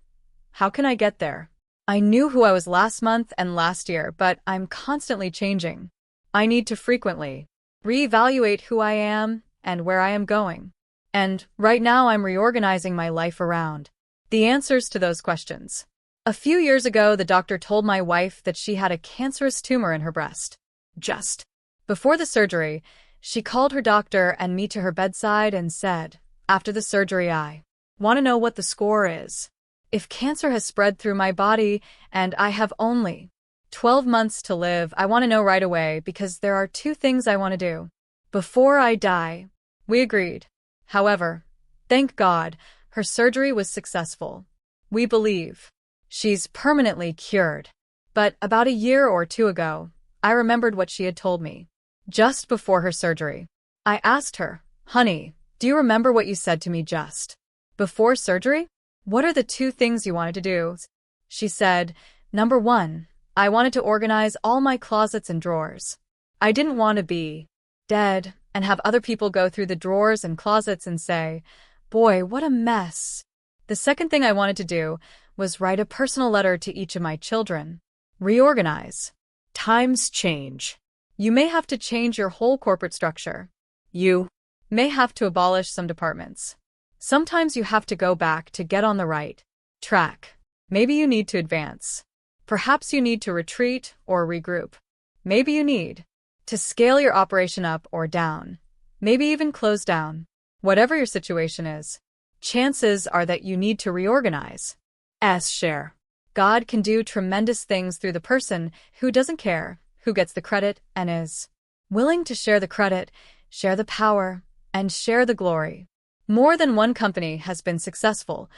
How can I get there? I knew who I was last month and last year, but I'm constantly changing. I need to frequently reevaluate who I am and where I am going. And right now I'm reorganizing my life around the answers to those questions. A few years ago, the doctor told my wife that she had a cancerous tumor in her breast. Just before the surgery, she called her doctor and me to her bedside and said, after the surgery, I want to know what the score is. If cancer has spread through my body and I have only 12 months to live, I want to know right away, because there are 2 things I want to do before I die. We agreed. However, thank God, her surgery was successful. We believe she's permanently cured. But about a year or 2 ago, I remembered what she had told me just before her surgery. I asked her, honey, do you remember what you said to me just before surgery? What are the 2 things you wanted to do? She said, number 1, I wanted to organize all my closets and drawers. I didn't want to be dead and have other people go through the drawers and closets and say, boy, what a mess. The second thing I wanted to do was write a personal letter to each of my children. Reorganize. Times change. You may have to change your whole corporate structure. You may have to abolish some departments. Sometimes you have to go back to get on the right track. Maybe you need to advance. Perhaps you need to retreat or regroup. Maybe you need to scale your operation up or down. Maybe even close down. Whatever your situation is, chances are that you need to reorganize. Share. God can do tremendous things through the person who doesn't care who gets the credit and is willing to share the credit, share the power, and share the glory. More than one company has been successful,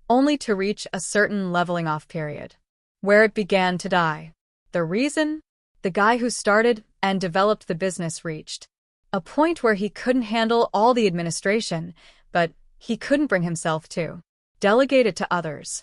only to reach a certain leveling off period, where it began to die. The reason? The guy who started and developed the business reached a point where he couldn't handle all the administration, but he couldn't bring himself to delegate it to others.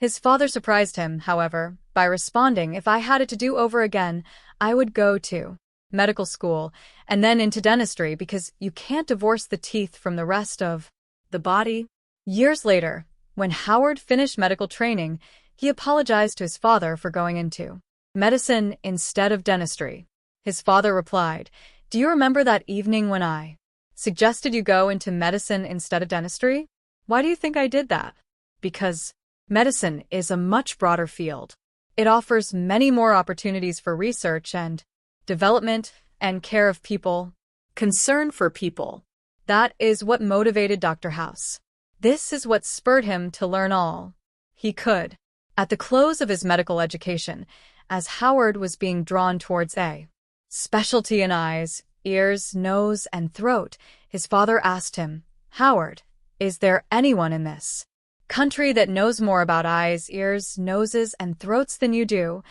His father surprised him, however, by responding, "If I had it to do over again, I would go to medical school and then into dentistry because you can't divorce the teeth from the rest of the body." Years later, when Howard finished medical training, he apologized to his father for going into medicine instead of dentistry. His father replied, "Do you remember that evening when I suggested you go into medicine instead of dentistry? Why do you think I did that? Because medicine is a much broader field. It offers many more opportunities for research and development and care of people." Concern for people. That is what motivated Dr. House. This is what spurred him to learn all he could. At the close of his medical education, as Howard was being drawn towards a specialty in eyes, ears, nose, and throat, his father asked him, "Howard, is there anyone in this country that knows more about eyes, ears, noses, and throats than you do?"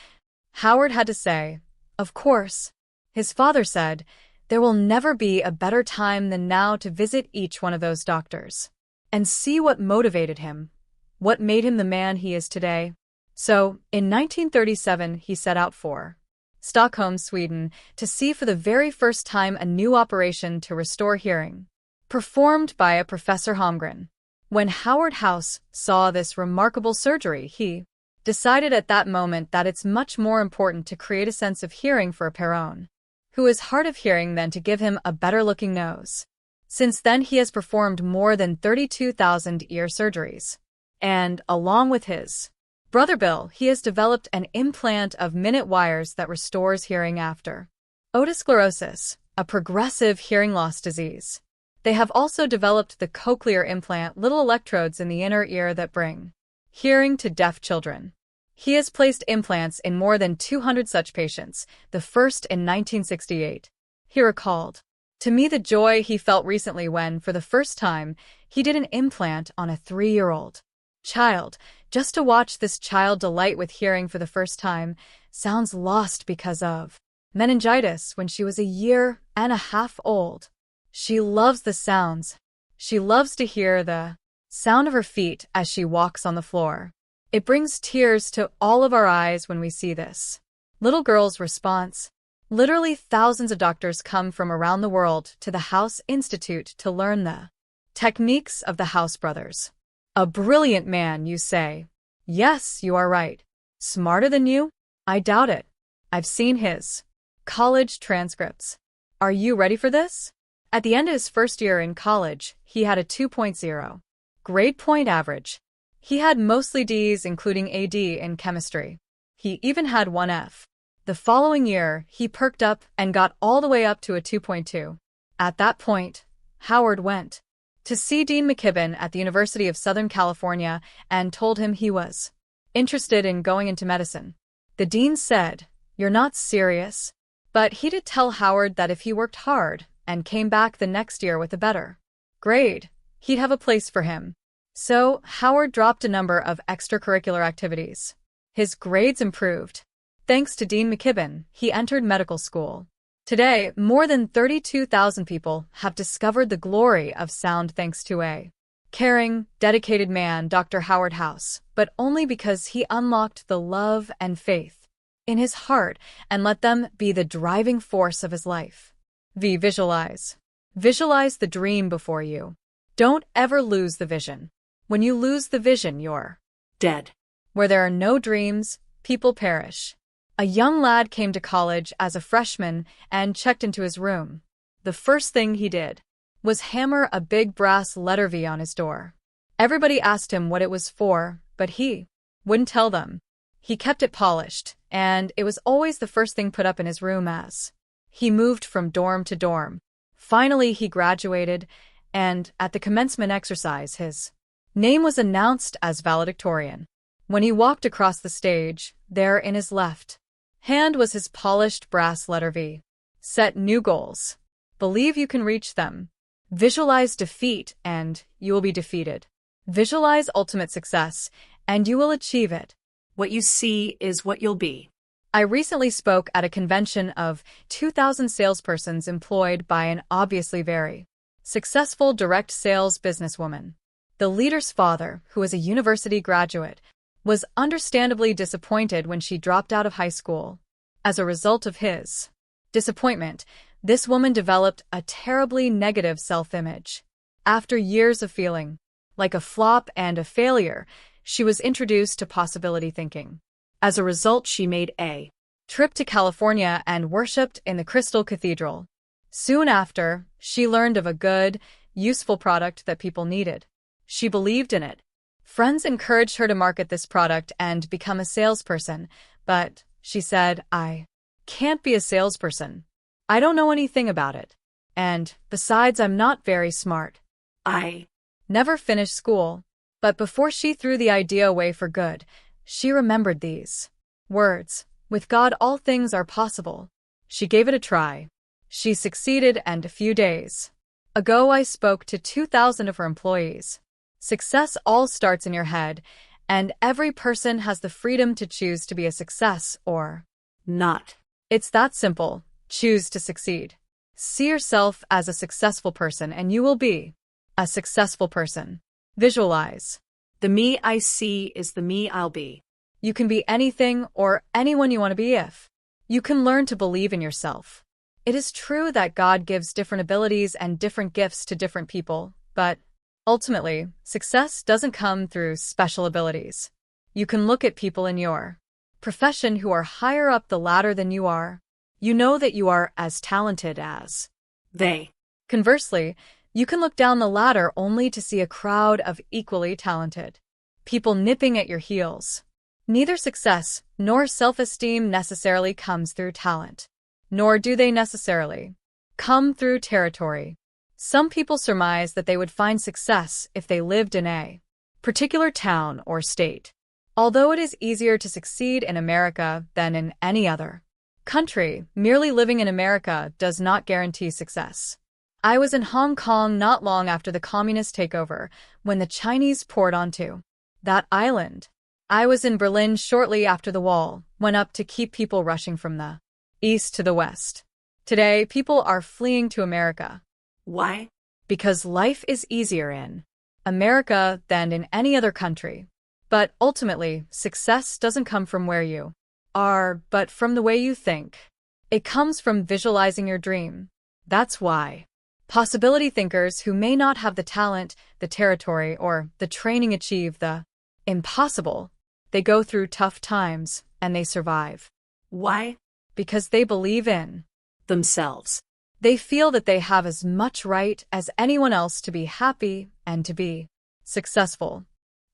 Howard had to say, "Of course." His father said, "There will never be a better time than now to visit each one of those doctors and see what motivated him, what made him the man he is today." So, in 1937, he set out for Stockholm, Sweden, to see for the very first time a new operation to restore hearing, performed by a Professor Holmgren. When Howard House saw this remarkable surgery, he decided at that moment that it's much more important to create a sense of hearing for a Perron, who is hard of hearing, than to give him a better-looking nose. Since then, he has performed more than 32,000 ear surgeries. And, along with his brother Bill, he has developed an implant of minute wires that restores hearing after otosclerosis, a progressive hearing loss disease. They have also developed the cochlear implant, little electrodes in the inner ear that bring hearing to deaf children. He has placed implants in more than 200 such patients, the first in 1968. He recalled, "To me, the joy he felt recently when, for the first time, he did an implant on a 3-year-old child. Just to watch this child delight with hearing for the first time, sounds lost because of meningitis when she was 1.5 years old. She loves the sounds. She loves to hear the sound of her feet as she walks on the floor. It brings tears to all of our eyes when we see this little girl's response." Literally thousands of doctors come from around the world to the House Institute to learn the techniques of the House brothers. A brilliant man, you say? Yes, you are right. Smarter than you? I doubt it. I've seen his college transcripts. Are you ready for this? At the end of his first year in college, he had a 2.0 grade point average. He had mostly D's, including a D in chemistry. He even had one F. The following year, he perked up and got all the way up to a 2.2. At that point, Howard went to see Dean McKibben at the University of Southern California and told him he was interested in going into medicine. The dean said, "You're not serious?" But he did tell Howard that if he worked hard and came back the next year with a better grade, he'd have a place for him. So, Howard dropped a number of extracurricular activities. His grades improved. Thanks to Dean McKibben, he entered medical school. Today, more than 32,000 people have discovered the glory of sound thanks to a caring, dedicated man, Dr. Howard House, but only because he unlocked the love and faith in his heart and let them be the driving force of his life. Visualize. Visualize the dream before you. Don't ever lose the vision. When you lose the vision, you're dead. Where there are no dreams, people perish. A young lad came to college as a freshman and checked into his room. The first thing he did was hammer a big brass letter V on his door. Everybody asked him what it was for, but he wouldn't tell them. He kept it polished, and it was always the first thing put up in his room as he moved from dorm to dorm. Finally, he graduated, and at the commencement exercise, his name was announced as valedictorian. When he walked across the stage, there in his left hand was his polished brass letter V. Set new goals. Believe you can reach them. Visualize defeat, and you will be defeated. Visualize ultimate success, and you will achieve it. What you see is what you'll be. I recently spoke at a convention of 2,000 salespersons employed by an obviously very successful direct sales businesswoman. The leader's father, who was a university graduate, was understandably disappointed when she dropped out of high school. As a result of his disappointment, this woman developed a terribly negative self-image. After years of feeling like a flop and a failure, she was introduced to possibility thinking. As a result, she made a trip to California and worshipped in the Crystal Cathedral. Soon after, she learned of a good, useful product that people needed. She believed in it. Friends encouraged her to market this product and become a salesperson, but she said, "I can't be a salesperson. I don't know anything about it. And besides, I'm not very smart. I never finished school." But before she threw the idea away for good, she remembered these words: "With God, all things are possible." She gave it a try. She succeeded, and a few days ago I spoke to 2,000 of her employees. Success all starts in your head, and every person has the freedom to choose to be a success or not. It's that simple. Choose to succeed. See yourself as a successful person, and you will be a successful person. Visualize. The me I see is the me I'll be. You can be anything or anyone you want to be if you can learn to believe in yourself. It is true that God gives different abilities and different gifts to different people, but ultimately, success doesn't come through special abilities. You can look at people in your profession who are higher up the ladder than you are. You know that you are as talented as they. Conversely, you can look down the ladder only to see a crowd of equally talented people nipping at your heels. Neither success nor self-esteem necessarily comes through talent, nor do they necessarily come through territory. Some people surmise that they would find success if they lived in a particular town or state. Although it is easier to succeed in America than in any other country, merely living in America does not guarantee success. I was in Hong Kong not long after the communist takeover, when the Chinese poured onto that island. I was in Berlin shortly after the wall went up to keep people rushing from the east to the west. Today, people are fleeing to America. Why? Because life is easier in America than in any other country. But ultimately, success doesn't come from where you are, but from the way you think. It comes from visualizing your dream. That's why possibility thinkers who may not have the talent, the territory, or the training achieve the impossible. They go through tough times, and they survive. Why? Because they believe in themselves. They feel that they have as much right as anyone else to be happy and to be successful.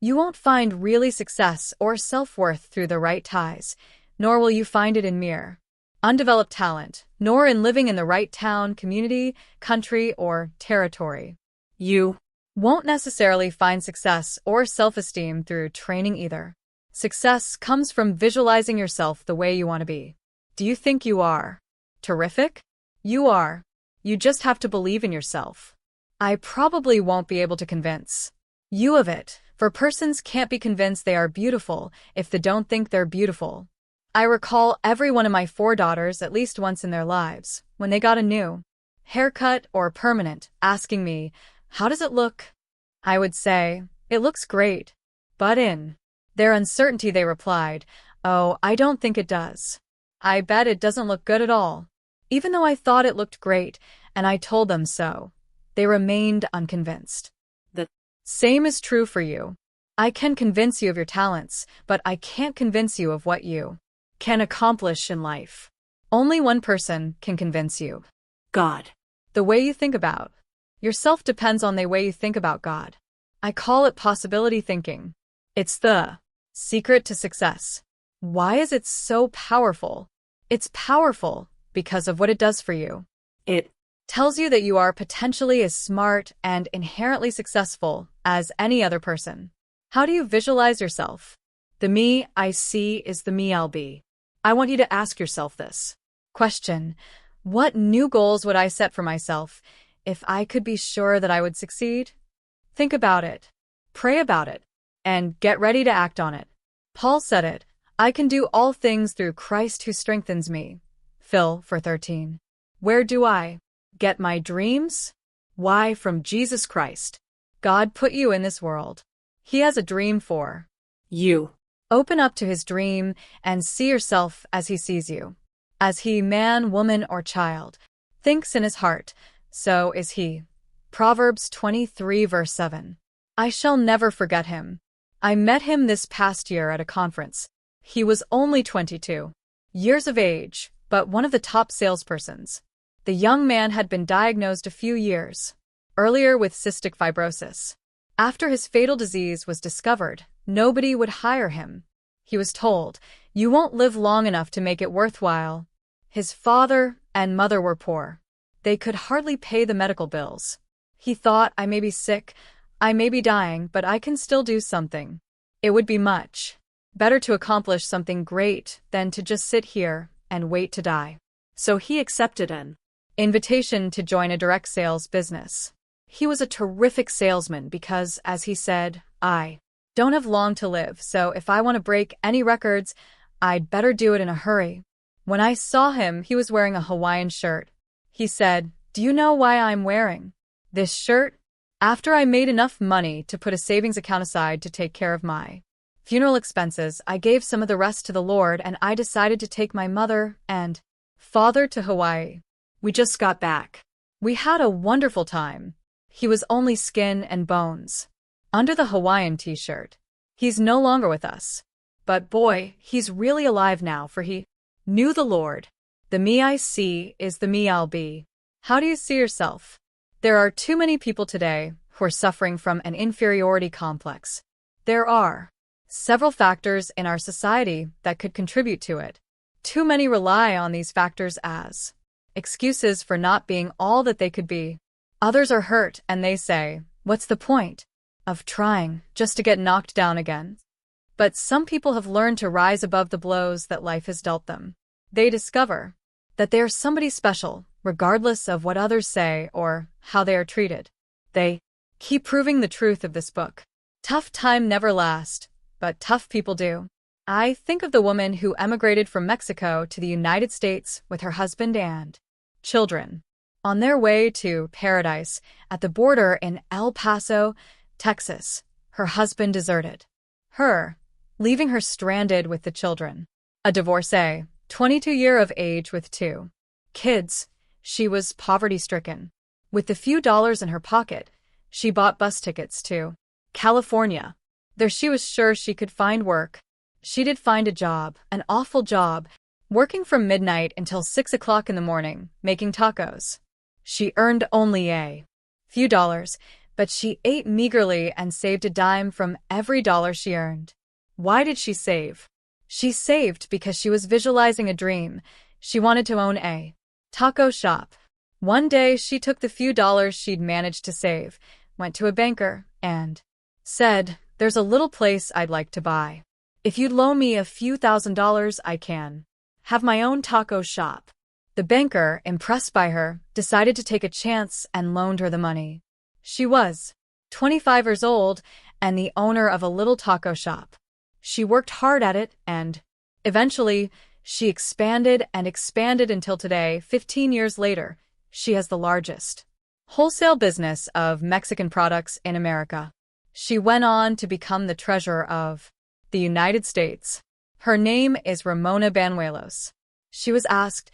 You won't find really success or self-worth through the right ties, nor will you find it in mere undeveloped talent, nor in living in the right town, community, country, or territory. You won't necessarily find success or self-esteem through training either. Success comes from visualizing yourself the way you want to be. Do you think you are terrific? You are. You just have to believe in yourself. I probably won't be able to convince you of it, for persons can't be convinced they are beautiful if they don't think they're beautiful. I recall every one of my 4 daughters at least once in their lives, when they got a new haircut or permanent, asking me, "How does it look?" I would say, "It looks great." But in their uncertainty they replied, "Oh, I don't think it does. I bet it doesn't look good at all." Even though I thought it looked great, and I told them so, they remained unconvinced. The same is true for you. I can convince you of your talents, but I can't convince you of what you can accomplish in life. Only one person can convince you: God. The way you think about yourself depends on the way you think about God. I call it possibility thinking. It's the secret to success. Why is it so powerful? It's powerful because of what it does for you. It tells you that you are potentially as smart and inherently successful as any other person. How do you visualize yourself? The me I see is the me I'll be. I want you to ask yourself this question: what new goals would I set for myself if I could be sure that I would succeed? Think about it, pray about it, and get ready to act on it. Paul said it, "I can do all things through Christ who strengthens me." Phil 4:13. Where do I get my dreams? Why, from Jesus Christ. God put you in this world. He has a dream for you. Open up to his dream and see yourself as he sees you. As he, man, woman, or child, thinks in his heart, so is he. Proverbs 23 verse 7. I shall never forget him. I met him this past year at a conference. He was only 22 years of age, but one of the top salespersons. The young man had been diagnosed a few years earlier with cystic fibrosis. After his fatal disease was discovered, nobody would hire him. He was told, "You won't live long enough to make it worthwhile." His father and mother were poor. They could hardly pay the medical bills. He thought, I may be sick, I may be dying, but I can still do something. It would be much better to accomplish something great than to just sit here and wait to die. So he accepted an invitation to join a direct sales business. He was a terrific salesman because, as he said, I don't have long to live, so if I want to break any records, I'd better do it in a hurry. When I saw him, he was wearing a Hawaiian shirt. He said, "Do you know why I'm wearing this shirt? After I made enough money to put a savings account aside to take care of my funeral expenses, I gave some of the rest to the Lord, and I decided to take my mother and father to Hawaii. We just got back. We had a wonderful time." He was only skin and bones under the Hawaiian t-shirt. He's no longer with us. But boy, he's really alive now, for he knew the Lord. The me I see is the me I'll be. How do you see yourself? There are too many people today who are suffering from an inferiority complex. There are several factors in our society that could contribute to it. Too many rely on these factors as excuses for not being all that they could be. Others are hurt and they say, "What's the point of trying just to get knocked down again?" But some people have learned to rise above the blows that life has dealt them. They discover that they are somebody special, regardless of what others say or how they are treated. They keep proving the truth of this book. Tough time never lasts, but tough people do. I think of the woman who emigrated from Mexico to the United States with her husband and children. On their way to paradise at the border in El Paso, Texas, her husband deserted her, leaving her stranded with the children. A divorcee, 22 years of age with 2 kids, she was poverty-stricken. With the few dollars in her pocket, she bought bus tickets to California. There she was sure she could find work. She did find a job, an awful job, working from midnight until 6 o'clock in the morning, making tacos. She earned only a few dollars, but she ate meagerly and saved a dime from every dollar she earned. Why did she save? She saved because she was visualizing a dream. She wanted to own a taco shop. One day she took the few dollars she'd managed to save, went to a banker, and said, "There's a little place I'd like to buy. If you'd loan me a few $1,000s, I can have my own taco shop." The banker, impressed by her, decided to take a chance and loaned her the money. She was 25 years old and the owner of a little taco shop. She worked hard at it, and eventually, she expanded and expanded until today, 15 years later, she has the largest wholesale business of Mexican products in America. She went on to become the treasurer of the United States. Her name is Ramona Banuelos. She was asked,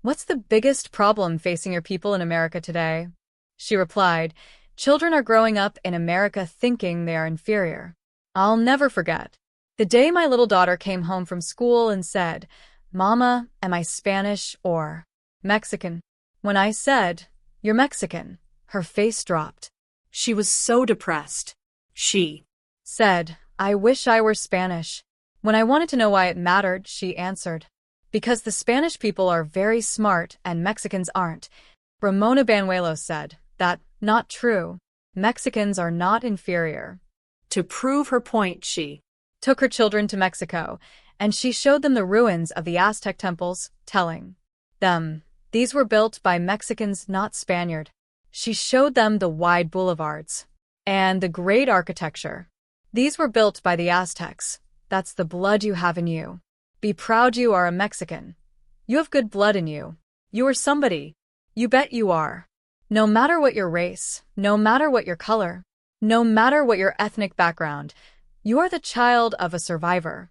"What's the biggest problem facing your people in America today?" She replied, "Children are growing up in America thinking they are inferior." I'll never forget the day my little daughter came home from school and said, "Mama, am I Spanish or Mexican?" When I said, "You're Mexican," her face dropped. She was so depressed. She said, "I wish I were Spanish." When I wanted to know why it mattered, she answered, "Because the Spanish people are very smart and Mexicans aren't." Ramona Banuelos said, "That not true. Mexicans are not inferior." To prove her point, she took her children to Mexico, and she showed them the ruins of the Aztec temples, telling them these were built by Mexicans, not Spaniard. She showed them the wide boulevards and the great architecture. These were built by the Aztecs. That's the blood you have in you. Be proud you are a Mexican. You have good blood in you. You are somebody. You bet you are. No matter what your race, no matter what your color, no matter what your ethnic background, you are the child of a survivor.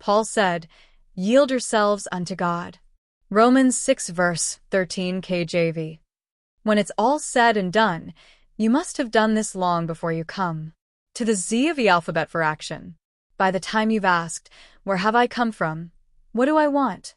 Paul said, "Yield yourselves unto God." Romans 6 verse 13 KJV. When it's all said and done, you must have done this long before you come to the Z of the alphabet for action. By the time you've asked, "Where have I come from? What do I want?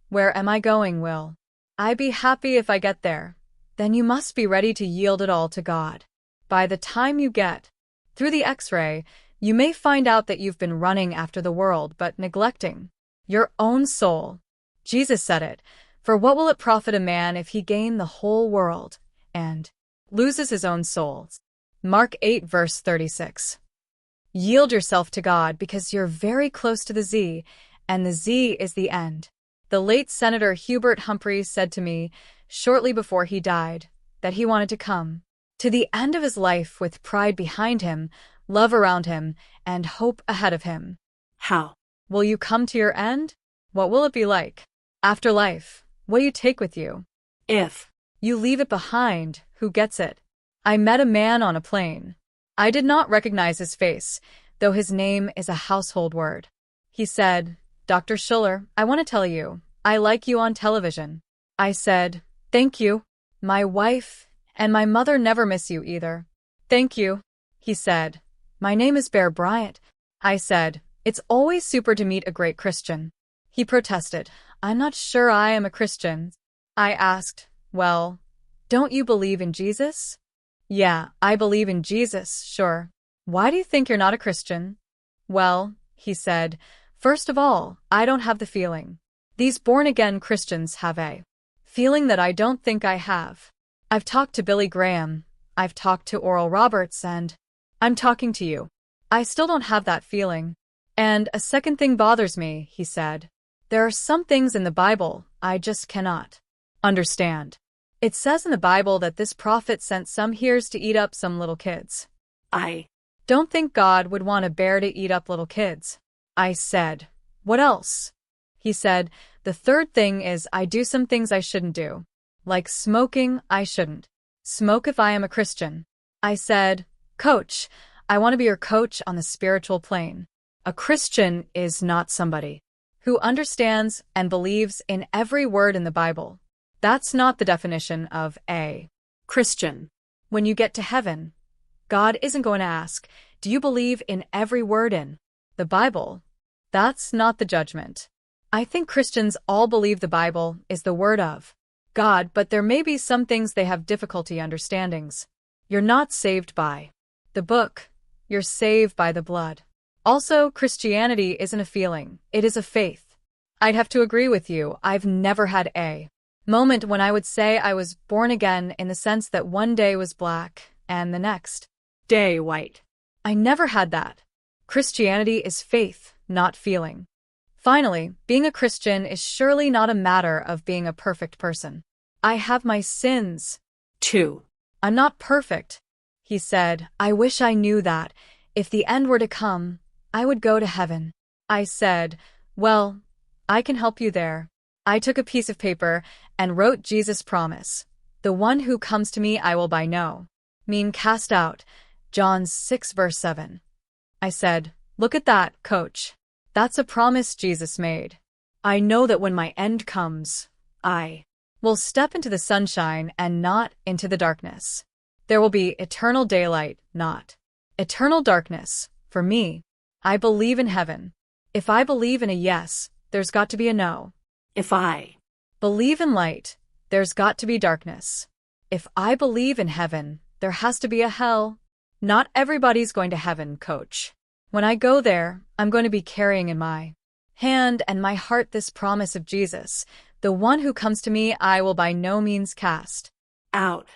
Where am I going? Will I be happy if I get there?" Then you must be ready to yield it all to God. By the time you get through the X-ray, you may find out that you've been running after the world but neglecting your own soul. Jesus said it, "For what will it profit a man if he gain the whole world and loses his own soul?" Mark 8 verse 36. Yield yourself to God because you're very close to the Z, and the Z is the end. The late Senator Hubert Humphrey said to me, shortly before he died, that he wanted to come to the end of his life with pride behind him, love around him, and hope ahead of him. How will you come to your end? What will it be like? After life, what do you take with you? If you leave it behind, who gets it? I met a man on a plane. I did not recognize his face, though his name is a household word. He said, "Dr. Schuller, I want to tell you, I like you on television." I said, "Thank you. My wife and my mother never miss you either." "Thank you." He said, "My name is Bear Bryant." I said, "It's always super to meet a great Christian." He protested, "I'm not sure I am a Christian." I asked, "Well, don't you believe in Jesus?" "Yeah, I believe in Jesus, sure. Why do you think you're not a Christian?" "Well," he said, "first of all, I don't have the feeling. These born-again Christians have a feeling that I don't think I have. I've talked to Billy Graham, I've talked to Oral Roberts, and I'm talking to you. I still don't have that feeling. And a second thing bothers me," he said. "There are some things in the Bible I just cannot understand. It says in the Bible that this prophet sent some hares to eat up some little kids. I don't think God would want a bear to eat up little kids." I said, "What else?" He said, "The third thing is I do some things I shouldn't do. Like smoking, I shouldn't smoke if I am a Christian." I said, "Coach, I want to be your coach on the spiritual plane. A Christian is not somebody who understands and believes in every word in the Bible. That's not the definition of a Christian. When you get to heaven, God isn't going to ask, 'Do you believe in every word in the Bible?' That's not the judgment. I think Christians all believe the Bible is the word of God, but there may be some things they have difficulty understanding. You're not saved by the book, you're saved by the blood. Also, Christianity isn't a feeling, it is a faith. I'd have to agree with you, I've never had a moment when I would say I was born again in the sense that one day was black and the next day white. I never had that. Christianity is faith, not feeling. Finally, being a Christian is surely not a matter of being a perfect person. I have my sins, too. I'm not perfect." He said, "I wish I knew that. If the end were to come, I would go to heaven." I said, "Well, I can help you there." I took a piece of paper and wrote Jesus' promise. "The one who comes to me I will by no means cast out." John 6 verse 7. I said, "Look at that, Coach. That's a promise Jesus made. I know that when my end comes, I will step into the sunshine and not into the darkness. There will be eternal daylight, not eternal darkness, for me. I believe in heaven. If I believe in a yes, there's got to be a no. If I believe in light, there's got to be darkness. If I believe in heaven, there has to be a hell. Not everybody's going to heaven, Coach. When I go there, I'm going to be carrying in my hand and my heart this promise of Jesus. The one who comes to me I will by no means cast out.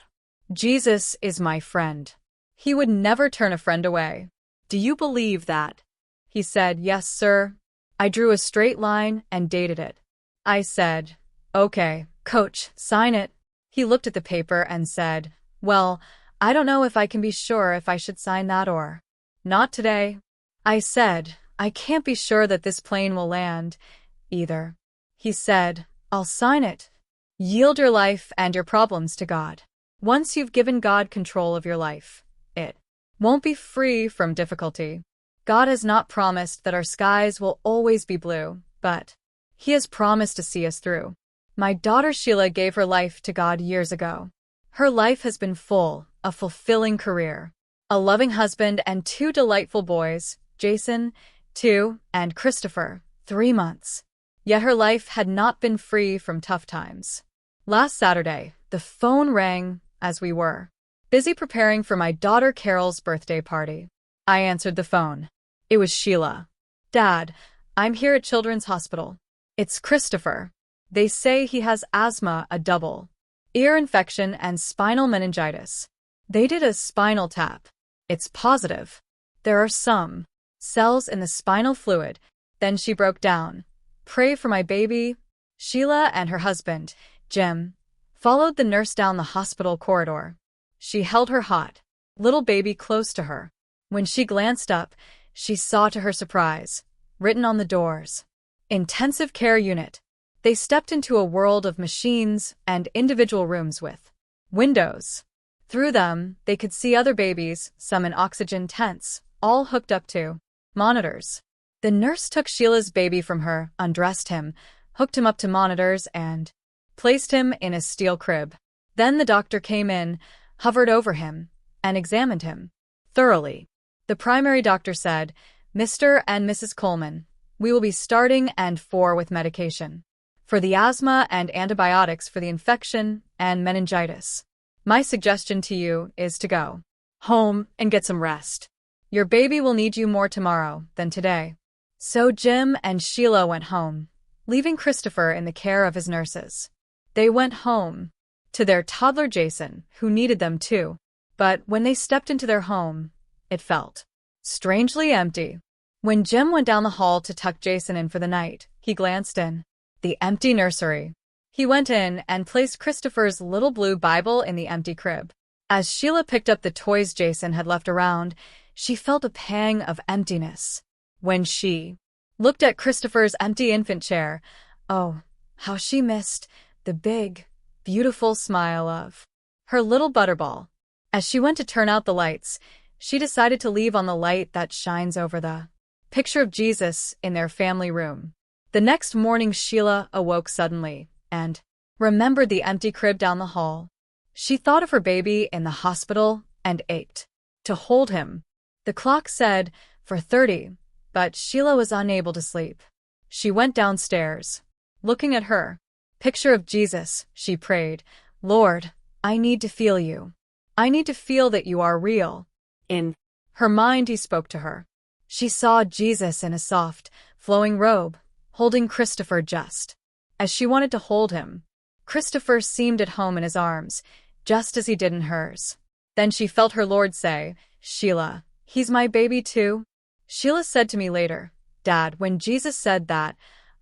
Jesus is my friend. He would never turn a friend away. Do you believe that?" He said, "Yes, sir." I drew a straight line and dated it. I said, "Okay, Coach, sign it." He looked at the paper and said, "Well, I don't know if I can be sure if I should sign that or not today." I said, "I can't be sure that this plane will land either." He said, "I'll sign it. Yield your life and your problems to God. Once you've given God control of your life, it won't be free from difficulty. God has not promised that our skies will always be blue, but He has promised to see us through. My daughter Sheila gave her life to God years ago. Her life has been full, a fulfilling career, a loving husband and 2 delightful boys, Jason, 2, and Christopher, 3 months. Yet her life had not been free from tough times. Last Saturday, the phone rang as we were busy preparing for my daughter Carol's birthday party. I answered the phone. It was Sheila. "Dad, I'm here at Children's Hospital. It's Christopher. They say he has asthma, a double ear infection, and spinal meningitis. They did a spinal tap. It's positive. There are some cells in the spinal fluid." Then she broke down. "Pray for my baby." Sheila and her husband, Jim, followed the nurse down the hospital corridor. She held her hot little baby close to her. When she glanced up, she saw to her surprise, written on the doors, "Intensive Care Unit." They stepped into a world of machines and individual rooms with windows. Through them, they could see other babies, some in oxygen tents, all hooked up to monitors. The nurse took Sheila's baby from her, undressed him, hooked him up to monitors, and placed him in a steel crib. Then the doctor came in, hovered over him, and examined him thoroughly. The primary doctor said, "Mr. and Mrs. Coleman, we will be starting and 4 with medication for the asthma and antibiotics for the infection and meningitis. My suggestion to you is to go home and get some rest. Your baby will need you more tomorrow than today." So Jim and Sheila went home, leaving Christopher in the care of his nurses. They went home to their toddler Jason, who needed them too. But when they stepped into their home, it felt strangely empty. When Jim went down the hall to tuck Jason in for the night, he glanced in the empty nursery. He went in and placed Christopher's little blue Bible in the empty crib. As Sheila picked up the toys Jason had left around, she felt a pang of emptiness. When she looked at Christopher's empty infant chair, oh, how she missed the big, beautiful smile of her little butterball. As she went to turn out the lights, she decided to leave on the light that shines over the picture of Jesus in their family room. The next morning, Sheila awoke suddenly and remembered the empty crib down the hall. She thought of her baby in the hospital and ached to hold him. The clock said 4:30, but Sheila was unable to sleep. She went downstairs. Looking at her picture of Jesus, she prayed, "Lord, I need to feel you. I need to feel that you are real." In her mind, he spoke to her. She saw Jesus in a soft, flowing robe, holding Christopher just as she wanted to hold him. Christopher seemed at home in his arms, just as he did in hers. Then she felt her Lord say, "Sheila, he's my baby too." Sheila said to me later, "Dad, when Jesus said that,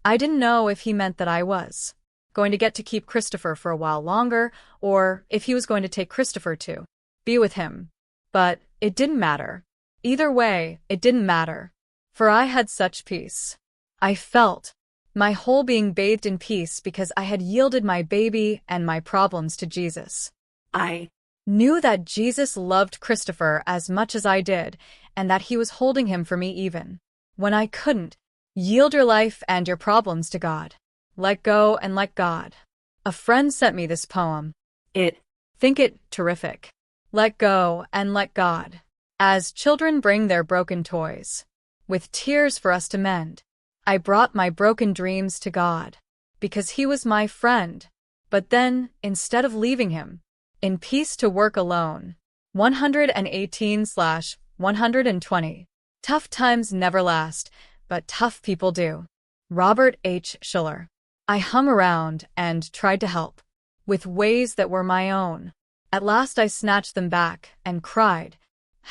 I didn't know if he meant that I was going to get to keep Christopher for a while longer, or if he was going to take Christopher to be with him. But it didn't matter. Either way, it didn't matter. For I had such peace. I felt my whole being bathed in peace because I had yielded my baby and my problems to Jesus. I knew that Jesus loved Christopher as much as I did, and that he was holding him for me even when I couldn't. Yield your life and your problems to God. Let go and let God. A friend sent me this poem. Think it terrific. Let go and let God. As children bring their broken toys, with tears for us to mend, I brought my broken dreams to God, because he was my friend. But then, instead of leaving him in peace to work alone, 118/120. Tough times never last, but tough people do. Robert H. Schuller. I hung around and tried to help, with ways that were my own. At last I snatched them back and cried,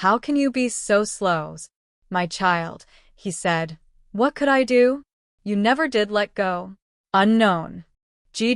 "How can you be so slow, my child?" He said, "What could I do? You never did let go." Unknown. G.